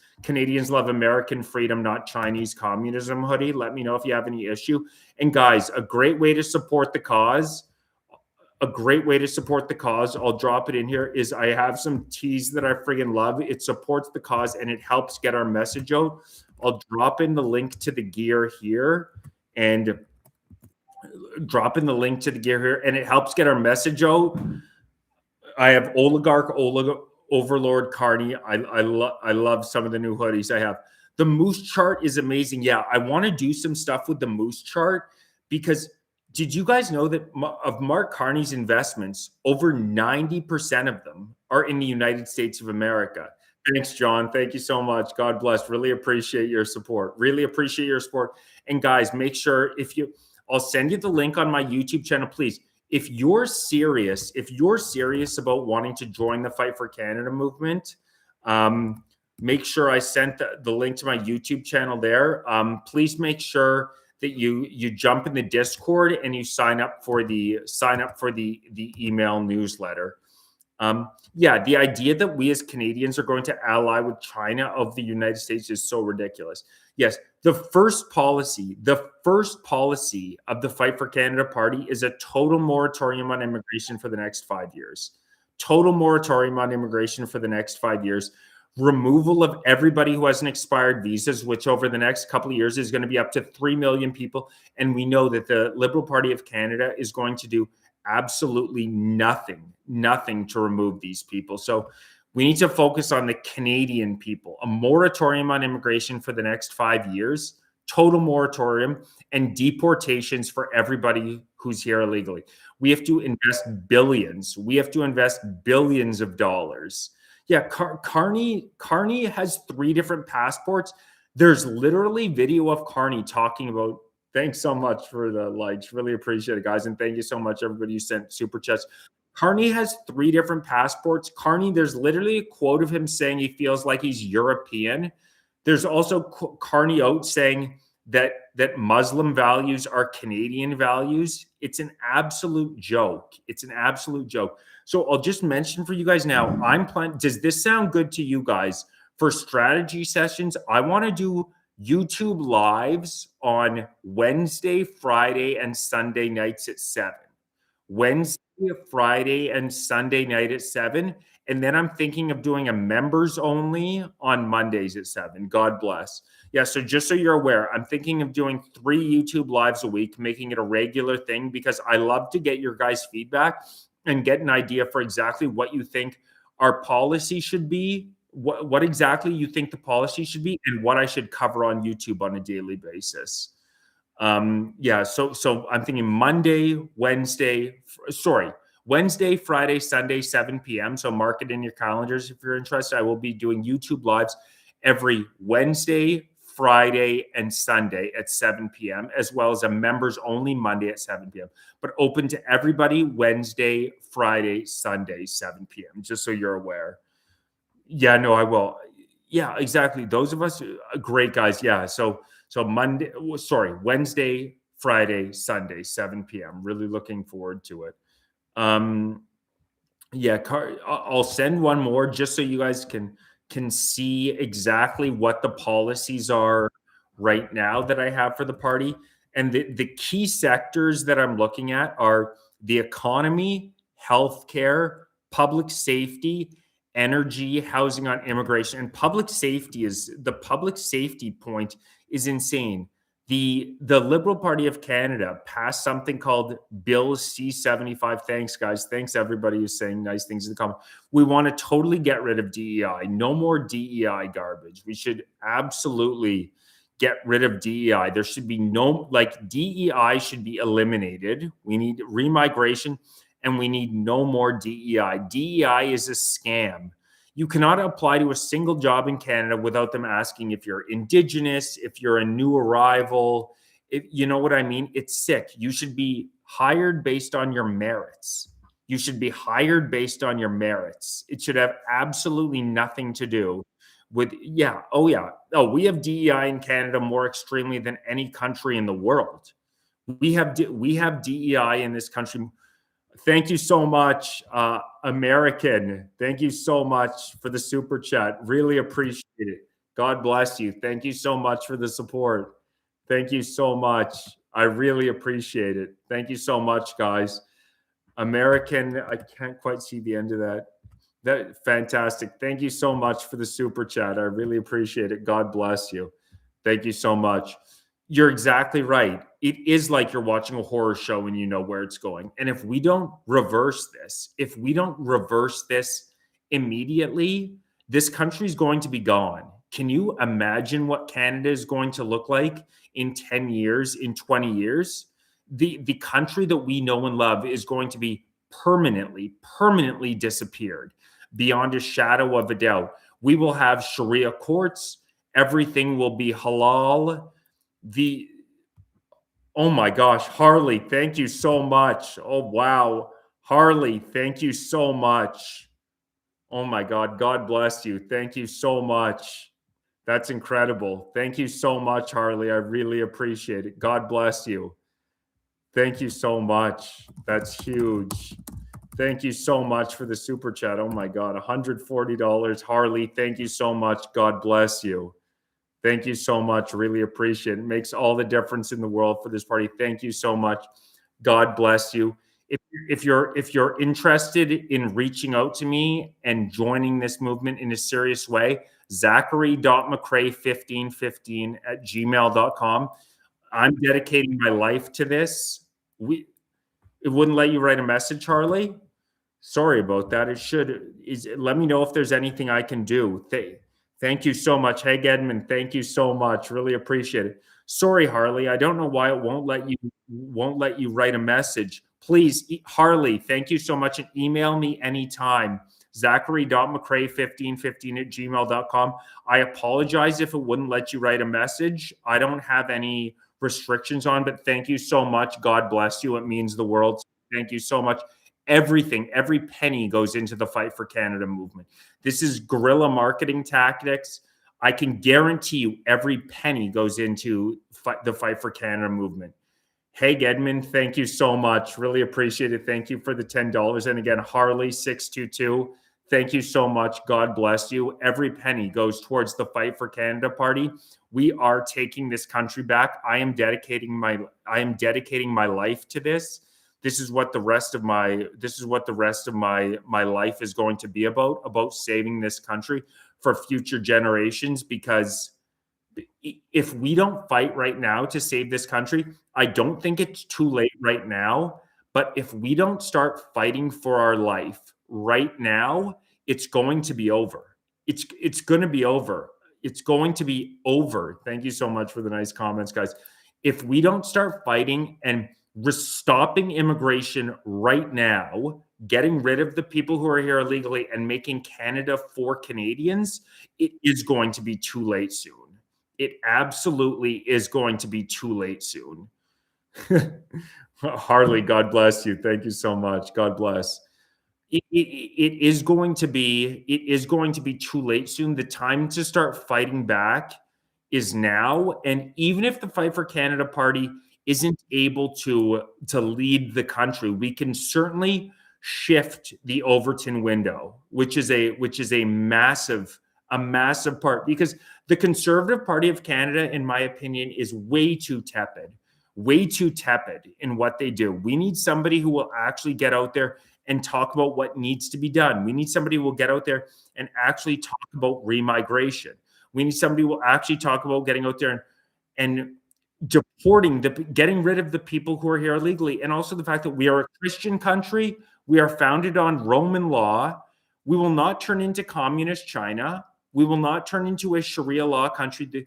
Love American Freedom, Not Chinese Communism hoodie. Let me know if you have any issue. And guys, a great way to support the cause, I'll drop it in here, is I have some tees that I friggin' love. It supports the cause and it helps get our message out. I'll drop in the link to the gear here and it helps get our message out. I have Overlord Carney. I love some of the new hoodies I have. The Moose chart is amazing. Yeah, I want to do some stuff with the Moose chart, because did you guys know that of Mark Carney's investments, over 90% of them are in the United States of America? Thanks, John. Thank you so much. God bless. Really appreciate your support. And guys, make sure I'll send you the link on my YouTube channel, please. If you're serious about wanting to join the Fight for Canada movement, make sure I sent the link to my YouTube channel there. Please make sure that you jump in the Discord and you sign up for the email newsletter. The idea that we as Canadians are going to ally with China of the United States is so ridiculous. Yes, the first policy of the Fight for Canada party is a total moratorium on immigration for the next 5 years. Total moratorium on immigration for the next 5 years. Removal of everybody who has an expired visas, which over the next couple of years is going to be up to 3 million people. And we know that the Liberal Party of Canada is going to do absolutely nothing to remove these people. So we need to focus on the Canadian people. A moratorium on immigration for the next 5 years, total moratorium, and deportations for everybody who's here illegally. We have to invest billions. We have to invest billions of dollars. Yeah, Carney has 3 different passports. There's literally video of Carney talking about, thanks so much for the likes. Really appreciate it, guys. And thank you so much, everybody who sent super chats. Carney has 3 different passports. Carney, there's literally a quote of him saying he feels like he's European. There's also Carney out saying that Muslim values are Canadian values. It's an absolute joke. So I'll just mention for you guys now, does this sound good to you guys? For strategy sessions, I want to do YouTube lives on Wednesday, Friday, and Sunday nights at 7. Wednesday, Friday, and Sunday night at 7. And then I'm thinking of doing a members only on Mondays at 7. God bless. Yeah, so just so you're aware, I'm thinking of doing 3 YouTube lives a week, making it a regular thing, because I love to get your guys' feedback and get an idea for exactly what you think our policy should be, what exactly you think the policy should be, and what I should cover on YouTube on a daily basis. Yeah, so I'm thinking Wednesday, Friday, Sunday, 7 p.m. So mark it in your calendars if you're interested. I will be doing YouTube lives every Wednesday, Friday, and Sunday at 7 p.m., as well as a members only Monday at 7 p.m., but open to everybody Wednesday, Friday, Sunday, 7 p.m., just so you're aware. Yeah, no, I will. Yeah, exactly. Those of us, great guys. Yeah. So Wednesday, Friday, Sunday, 7 p.m. Really looking forward to it. Yeah, I'll send one more just so you guys can see exactly what the policies are right now that I have for the party. And the key sectors that I'm looking at are the economy, healthcare, public safety, energy, housing on immigration. And the public safety point is insane. The Liberal Party of Canada passed something called Bill C-75. Thanks, guys. Thanks, everybody who's saying nice things in the comments. We want to totally get rid of DEI. No more DEI garbage. We should absolutely get rid of DEI. There should be DEI should be eliminated. We need remigration, and we need no more DEI. DEI is a scam. You cannot apply to a single job in Canada without them asking if you're Indigenous, if you're a new arrival. You know what I mean? It's sick. You should be hired based on your merits. You should be hired based on your merits. It should have absolutely nothing to do with, yeah. Oh, we have DEI in Canada more extremely than any country in the world. We have DEI in this country. Thank you so much, American. Thank you so much for the super chat. Really appreciate it. God bless you. Thank you so much for the support. Thank you so much. I really appreciate it. Thank you so much, guys. American, I can't quite see the end of that. That fantastic. Thank you so much for the super chat. I really appreciate it. God bless you. Thank you so much. You're exactly right. It is like you're watching a horror show and you know where it's going. And if we don't reverse this immediately, this country's going to be gone. Can you imagine what Canada is going to look like in 10 years, in 20 years? The country that we know and love is going to be permanently disappeared beyond a shadow of a doubt. We will have Sharia courts. Everything will be halal. Oh my gosh, Harley, thank you so much. Oh, wow. Harley, thank you so much. Oh my God, God bless you. Thank you so much. That's incredible. Thank you so much, Harley. I really appreciate it. God bless you. Thank you so much. That's huge. Thank you so much for the super chat. Oh my God, $140. Harley, thank you so much. God bless you. Thank you so much. Really appreciate it. It makes all the difference in the world for this party. Thank you so much. God bless you. If you're interested in reaching out to me and joining this movement in a serious way, zachary.mccrae1515@gmail.com. I'm dedicating my life to this. It wouldn't let you write a message, Charlie. Sorry about that. Let me know if there's anything I can do. Thank you so much. Hey, Edmund, thank you so much. Really appreciate it. Sorry, Harley. I don't know why it won't let you write a message. Please, Harley, thank you so much. And email me anytime. Zachary.mccrae1515@gmail.com. I apologize if it wouldn't let you write a message. I don't have any restrictions on, but thank you so much. God bless you. It means the world. Thank you so much. Everything, every penny goes into the Fight for Canada movement. This is guerrilla marketing tactics. I can guarantee you every penny goes into the Fight for Canada movement. Hey, Edmund, thank you so much. Really appreciate it. Thank you for the $10. And again, Harley622, thank you so much. God bless you. Every penny goes towards the Fight for Canada party. We are taking this country back. I am dedicating my life to this. This is what the rest of my life is going to be about saving this country for future generations. Because if we don't fight right now to save this country, I don't think it's too late right now. But if we don't start fighting for our life right now, it's going to be over. It's going to be over. It's going to be over. Thank you so much for the nice comments, guys. If we don't start fighting and stopping immigration right now, getting rid of the people who are here illegally and making Canada for Canadians, it is going to be too late soon. It absolutely is going to be too late soon. Harley, God bless you. Thank you so much. God bless. It is going to be too late soon. The time to start fighting back is now. And even if the Fight for Canada party isn't able to lead the country, we can certainly shift the Overton window, which is a massive part, because the Conservative Party of Canada, in my opinion, is way too tepid in what they do. We need somebody who will actually get out there and talk about what needs to be done. We need somebody who will get out there and actually talk about remigration. We need somebody who will actually talk about getting out there and getting rid of the people who are here illegally. And also the fact that we are a Christian country. We are founded on Roman law. We will not turn into communist China. We will not turn into a Sharia law country. The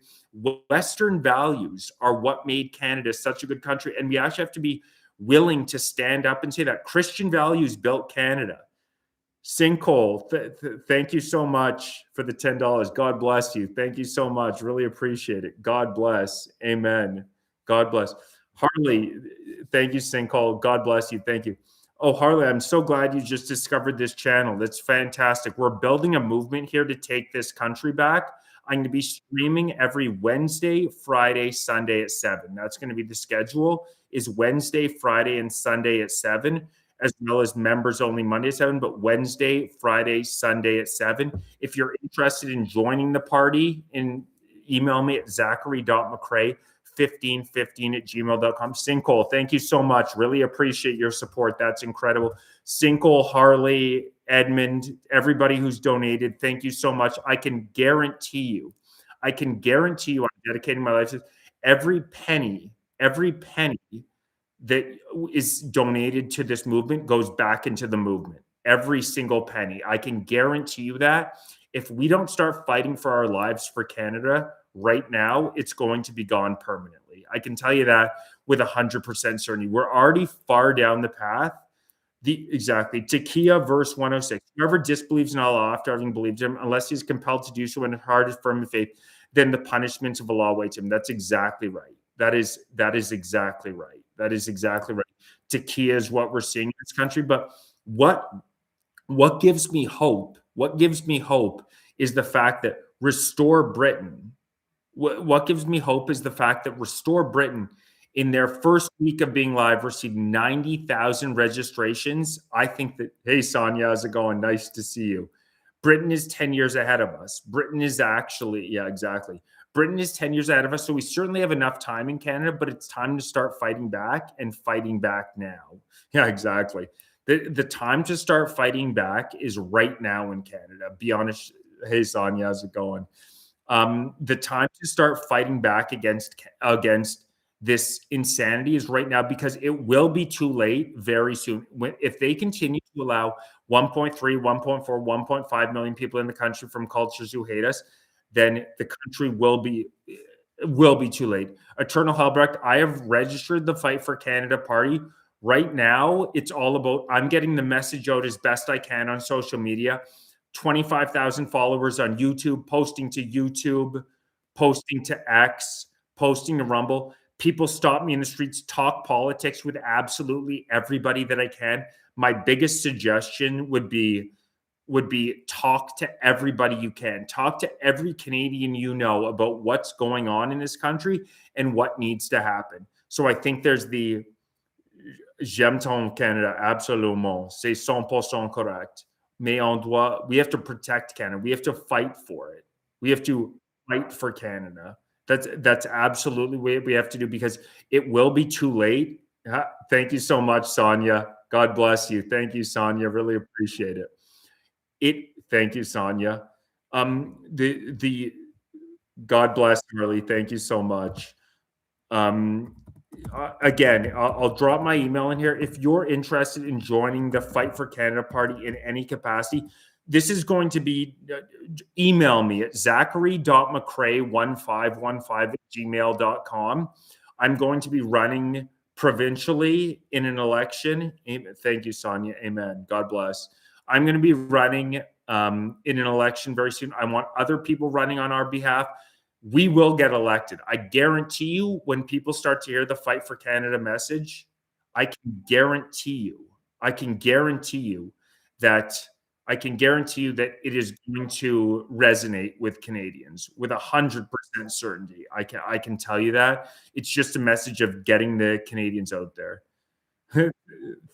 Western values are what made Canada such a good country. And we actually have to be willing to stand up and say that Christian values built Canada. Sinkhole, thank you so much for the $10. God bless you. Thank you so much. Really appreciate it. God bless. Amen. God bless. Harley, thank you, Sinkhole. God bless you. Thank you. Oh, Harley, I'm so glad you just discovered this channel. That's fantastic. We're building a movement here to take this country back. I'm going to be streaming every Wednesday, Friday, Sunday at 7. That's going to be the schedule, is Wednesday, Friday, and Sunday at 7, as well as members only Monday at 7, but Wednesday, Friday, Sunday at 7. If you're interested in joining the party, email me at zachary.mccrae1515@gmail.com. Sinkhole, thank you so much. Really appreciate your support. That's incredible. Sinkhole, Harley, Edmund, everybody who's donated, thank you so much. I can guarantee you, I'm dedicating my life to every penny that is donated to this movement goes back into the movement. Every single penny. I can guarantee you that. If we don't start fighting for our lives for Canada right now, it's going to be gone permanently. I can tell you that with 100% certainty. We're already far down the path. Takia verse 106. Whoever disbelieves in Allah after having believed him, unless he's compelled to do so in heart is firm in faith, then the punishments of Allah awaits him. That's exactly right. That is exactly right. That is exactly right. Takia is what we're seeing in this country. But what gives me hope? What gives me hope is the fact that Restore Britain. What gives me hope is the fact that Restore Britain, in their first week of being live, received 90,000 registrations. I think that, hey, Sonia, how's it going? Nice to see you. Britain is 10 years ahead of us. Britain is actually, yeah, exactly. Britain is 10 years ahead of us. So we certainly have enough time in Canada, but it's time to start fighting back and fighting back now. Yeah, exactly. The time to start fighting back is right now in Canada. Be honest. Hey, Sonia, how's it going? The time to start fighting back against this insanity is right now, because it will be too late very soon. If they continue to allow 1.3, 1.4, 1.5 million people in the country from cultures who hate us, then the country will be too late. Eternal Helbrecht, I have registered the Fight for Canada party. Right now, it's all about, I'm getting the message out as best I can on social media. 25,000 followers on YouTube, posting to YouTube, posting to X, posting to Rumble. People stop me in the streets, talk politics with absolutely everybody that I can. My biggest suggestion would be talk to everybody you can. Talk to every Canadian you know about what's going on in this country and what needs to happen. So I think there's the J'aime ton Canada, absolument. C'est 100% correct. Mais we have to protect Canada. We have to fight for it. We have to fight for Canada. That's absolutely what we have to do, because it will be too late. Thank you so much, Sonia. God bless you. Thank you, Sonia. Really appreciate it. Thank you, Sonia. The God bless you, really. Thank you so much. Again, I'll drop my email in here. If you're interested in joining the Fight for Canada party in any capacity, this is going to be, email me at zachary.mccrae1515@gmail.com. I'm going to be running provincially in an election. Thank you, Sonia. Amen. God bless. I'm going to be running in an election very soon. I want other people running on our behalf. We will get elected. I guarantee you, when people start to hear the Fight for Canada message, I can guarantee you, I can guarantee you that I can guarantee you that it is going to resonate with Canadians with 100% certainty. I can tell you that. It's just a message of getting the Canadians out there.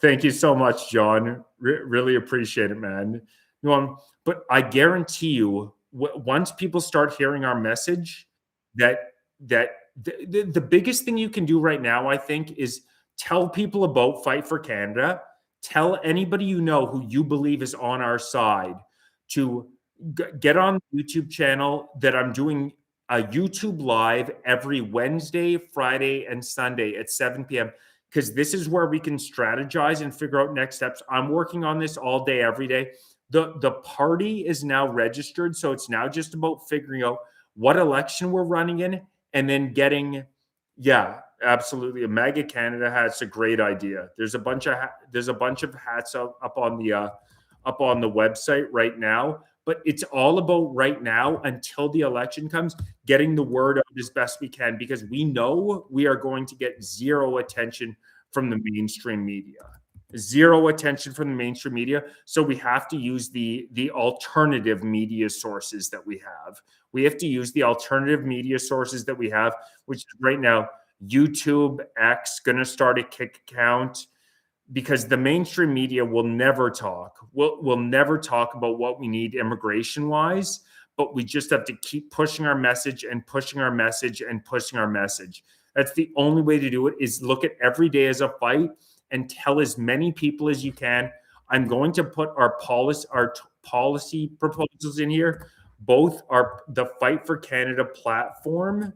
Thank you so much, John. Really appreciate it, man. But I guarantee you, once people start hearing our message, that the biggest thing you can do right now, I think, is tell people about Fight for Canada. Tell anybody you know who you believe is on our side to get on the YouTube channel that I'm doing a YouTube live every Wednesday, Friday, and Sunday at 7 p.m. because this is where we can strategize and figure out next steps. I'm working on this all day, every day. The party is now registered, so it's now just about figuring out what election we're running in and then getting, yeah, absolutely. A MAGA Canada hat's a great idea. There's a bunch of hats up on the website right now, but it's all about right now until the election comes, getting the word out as best we can, because we know we are going to get zero attention from the mainstream media. Zero attention from the mainstream media. So we have to use the alternative media sources that we have. We have to use the alternative media sources that we have, which right now, YouTube, X, going to start a kick count, because the mainstream media will never talk. We'll never talk about what we need immigration wise, but we just have to keep pushing our message and pushing our message and pushing our message. That's the only way to do it, is look at every day as a fight and tell as many people as you can. I'm going to put our policy proposals in here. Both are the Fight for Canada platform.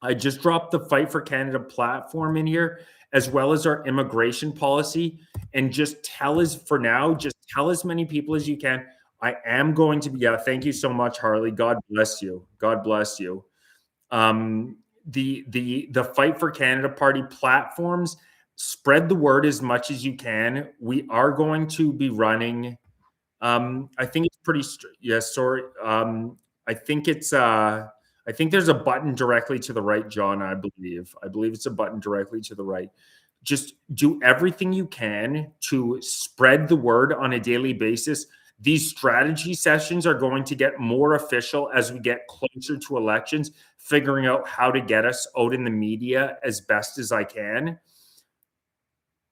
I just dropped the Fight for Canada platform in here, as well as our immigration policy. And just tell as many people as you can. I am going to be, yeah, thank you so much, Harley. God bless you. God bless you. The Fight for Canada Party platforms, spread the word as much as you can. We are going to be running, I think it's pretty, yes, sorry. I think there's a button directly to the right, John, I believe it's a button directly to the right. Just do everything you can to spread the word on a daily basis. These strategy sessions are going to get more official as we get closer to elections, figuring out how to get us out in the media as best as I can.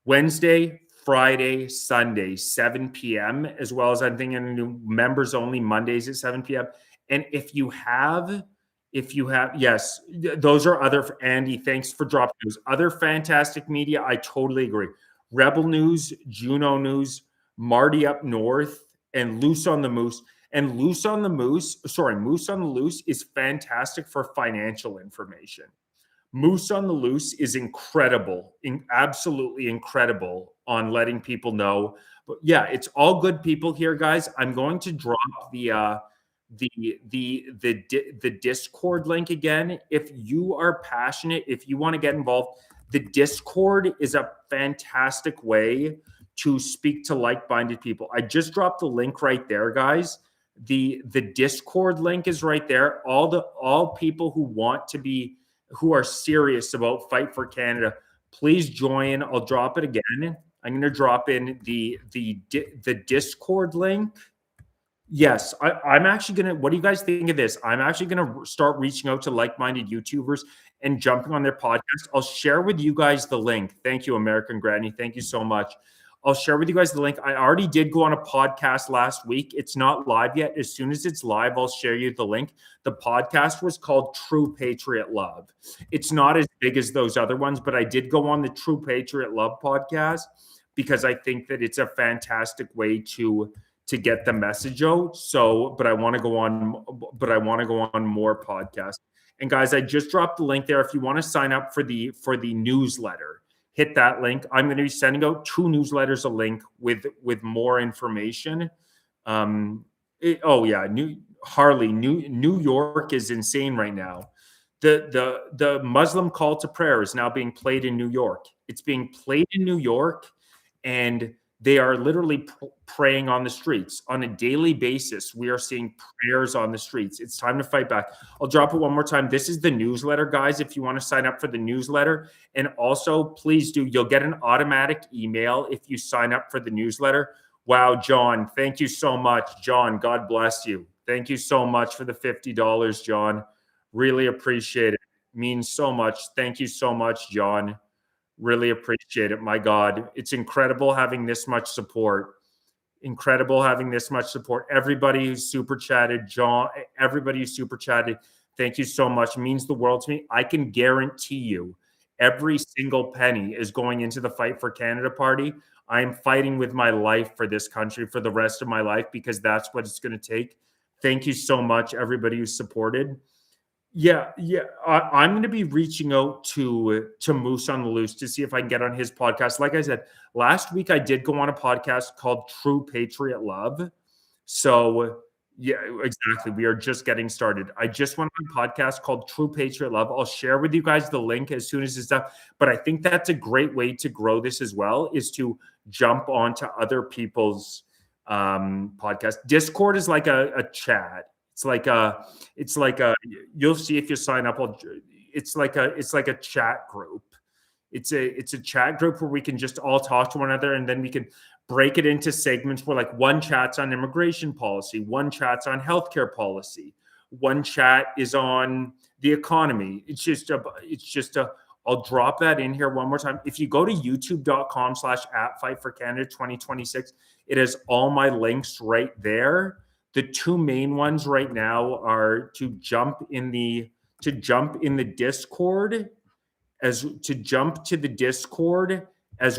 Wednesday, Friday, Sunday, 7 p.m., as well as I'm thinking members only Mondays at 7 p.m. And if you have, yes, those are other, Andy, thanks for dropping those. Other fantastic media, I totally agree. Rebel News, Juno News, Marty Up North, and Moose on the Loose is fantastic for financial information. Moose on the Loose is incredible, absolutely incredible on letting people know. But yeah, it's all good people here, guys. I'm going to drop the Discord link again. If you are passionate, if you want to get involved, the Discord is a fantastic way to speak to like-minded people. I just dropped the link right there, guys. The Discord link is right there. All people who are serious about Fight for Canada, please join. I'll drop it again. I'm going to drop in the Discord link. Yes, I'm actually going to, what do you guys think of this? I'm actually going to start reaching out to like-minded YouTubers and jumping on their podcast. I'll share with you guys the link. Thank you, American Granny. Thank you so much. I'll share with you guys the link. I already did go on a podcast last week. It's not live yet. As soon as it's live, I'll share you the link. The podcast was called True Patriot Love. It's not as big as those other ones, but I did go on the True Patriot Love podcast because I think that it's a fantastic way to get the message out. So, but I want to go on more podcasts. And guys, I just dropped the link there. If you want to sign up for the newsletter, hit that link. I'm going to be sending out 2 newsletters a link with more information. Oh yeah, New York is insane right now. The Muslim call to prayer is now being played in New York. It's being played in New York, and they are literally praying on the streets on a daily basis. We are seeing prayers on the streets. It's time to fight back. I'll drop it one more time. This is the newsletter, guys. If you want to sign up for the newsletter, and also please do, you'll get an automatic email if you sign up for the newsletter. Wow, John, thank you so much. John, God bless you. Thank you so much for the $50, John. Really appreciate it. Means so much. Thank you so much, John. Really appreciate it. My God, it's incredible having this much support. Incredible having this much support. Everybody who's super chatted, John, everybody who's super chatted, thank you so much. It means the world to me. I can guarantee you every single penny is going into the Fight for Canada party. I am fighting with my life for this country for the rest of my life because that's what it's going to take. Thank you so much, everybody who supported. Yeah. I'm going to be reaching out to Moose on the Loose to see if I can get on his podcast. Like I said, last week I did go on a podcast called True Patriot Love. So yeah, exactly. We are just getting started. I just went on a podcast called True Patriot Love. I'll share with you guys the link as soon as it's done. But I think that's a great way to grow this as well, is to jump onto other people's podcast. Discord is like a chat. It's like a, you'll see if you sign up. It's like a chat group. It's a chat group where we can just all talk to one another, and then we can break it into segments where like one chat's on immigration policy, one chat's on healthcare policy, one chat is on the economy. I'll drop that in here one more time. If you go to youtube.com/@fightforcanada2026, it has all my links right there. The two main ones right now are to jump in the Discord, as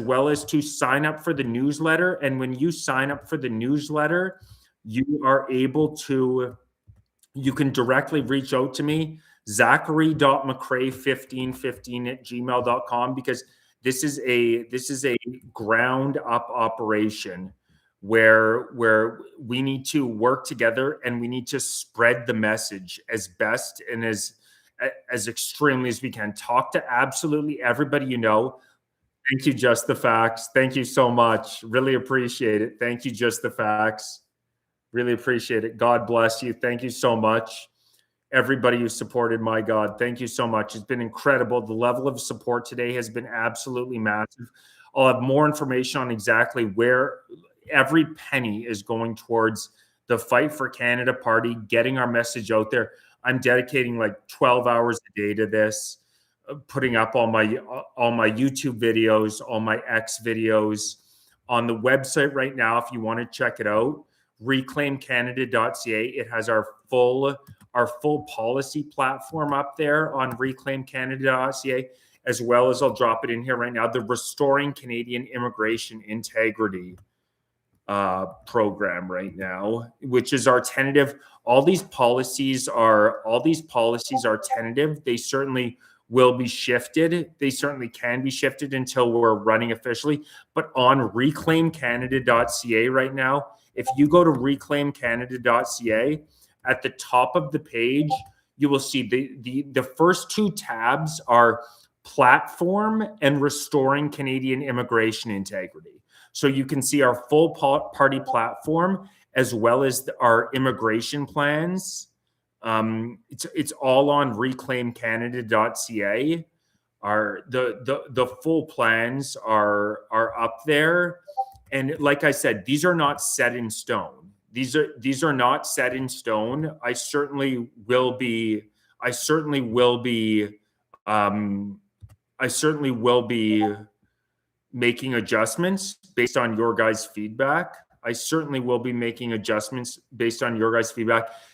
well as to sign up for the newsletter. And when you sign up for the newsletter, you can directly reach out to me, zachary.mccray1515@gmail.com, because this is a ground up operation where we need to work together and we need to spread the message as best and as extremely as we can. Talk to absolutely everybody you know. Thank you, Just the Facts. Thank you so much. Really appreciate it. Thank you, Just the Facts. Really appreciate it. God bless you. Thank you so much. Everybody who supported, my God, thank you so much. It's been incredible. The level of support today has been absolutely massive. I'll have more information on exactly where every penny is going towards the Fight for Canada party, getting our message out there. I'm dedicating like 12 hours a day to this, putting up all my YouTube videos, all my X videos on the website right now. If you want to check it out, reclaimcanada.ca. It has our full policy platform up there on reclaimcanada.ca, as well as, I'll drop it in here right now, the Restoring Canadian Immigration Integrity program right now, which is our tentative. All these policies are tentative. They certainly will be shifted. They certainly can be shifted until we're running officially. But on reclaimcanada.ca right now, if you go to reclaimcanada.ca, at the top of the page, you will see the first two tabs are platform and restoring Canadian immigration integrity. So you can see our full party platform as well as our immigration plans. It's all on reclaimcanada.ca. The full plans are up there, and like I said, these are not set in stone. These are not set in stone. I certainly will be making adjustments based on your guys' feedback.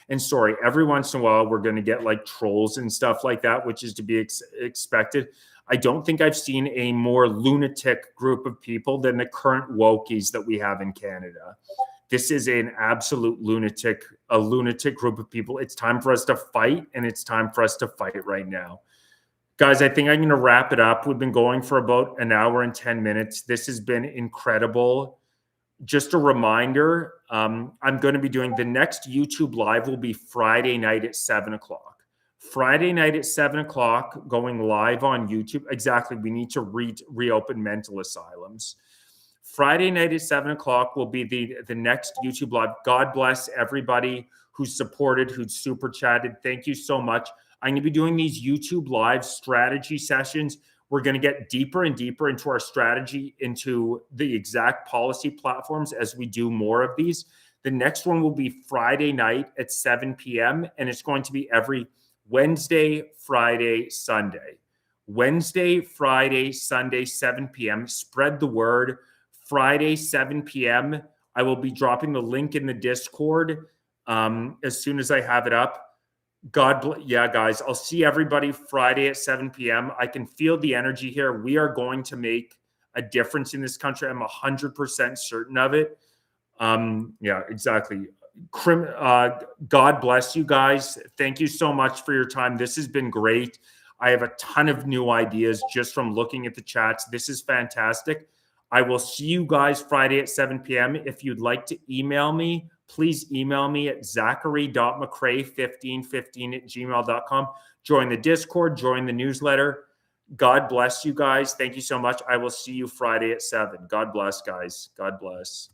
And sorry, every once in a while, we're going to get like trolls and stuff like that, which is to be expected. I don't think I've seen a more lunatic group of people than the current wokies that we have in Canada. This is an absolute lunatic group of people. It's time for us to fight, and it's time for us to fight right now. Guys, I think I'm going to wrap it up. We've been going for about an hour and 10 minutes. This has been incredible. just a reminder, I'm going to be doing the next YouTube live will be Friday night at 7 o'clock. Friday night at 7 o'clock, going live on YouTube. Exactly. We need to reopen mental asylums. Friday night at 7 o'clock will be the next YouTube live. God bless everybody who's supported, who's super chatted. Thank you so much. I'm going to be doing these YouTube live strategy sessions. We're going to get deeper and deeper into our strategy, into the exact policy platforms as we do more of these. The next one will be Friday night at 7 p.m. and it's going to be every Wednesday, Friday, Sunday. Wednesday, Friday, Sunday, 7 p.m. Spread the word. Friday, 7 p.m. I will be dropping the link in the Discord as soon as I have it up. God bless. Yeah, guys, I'll see everybody Friday at 7 p.m. I can feel the energy here. We are going to make a difference in this country. I'm 100% certain of it. Yeah, exactly. God bless you guys. Thank you so much for your time. This has been great. I have a ton of new ideas just from looking at the chats. This is fantastic. I will see you guys Friday at 7 p.m. If you'd like to email me, please email me at zachary.mccrae1515@gmail.com. Join the Discord, join the newsletter. God bless you guys. Thank you so much. I will see you Friday at 7. God bless, guys. God bless.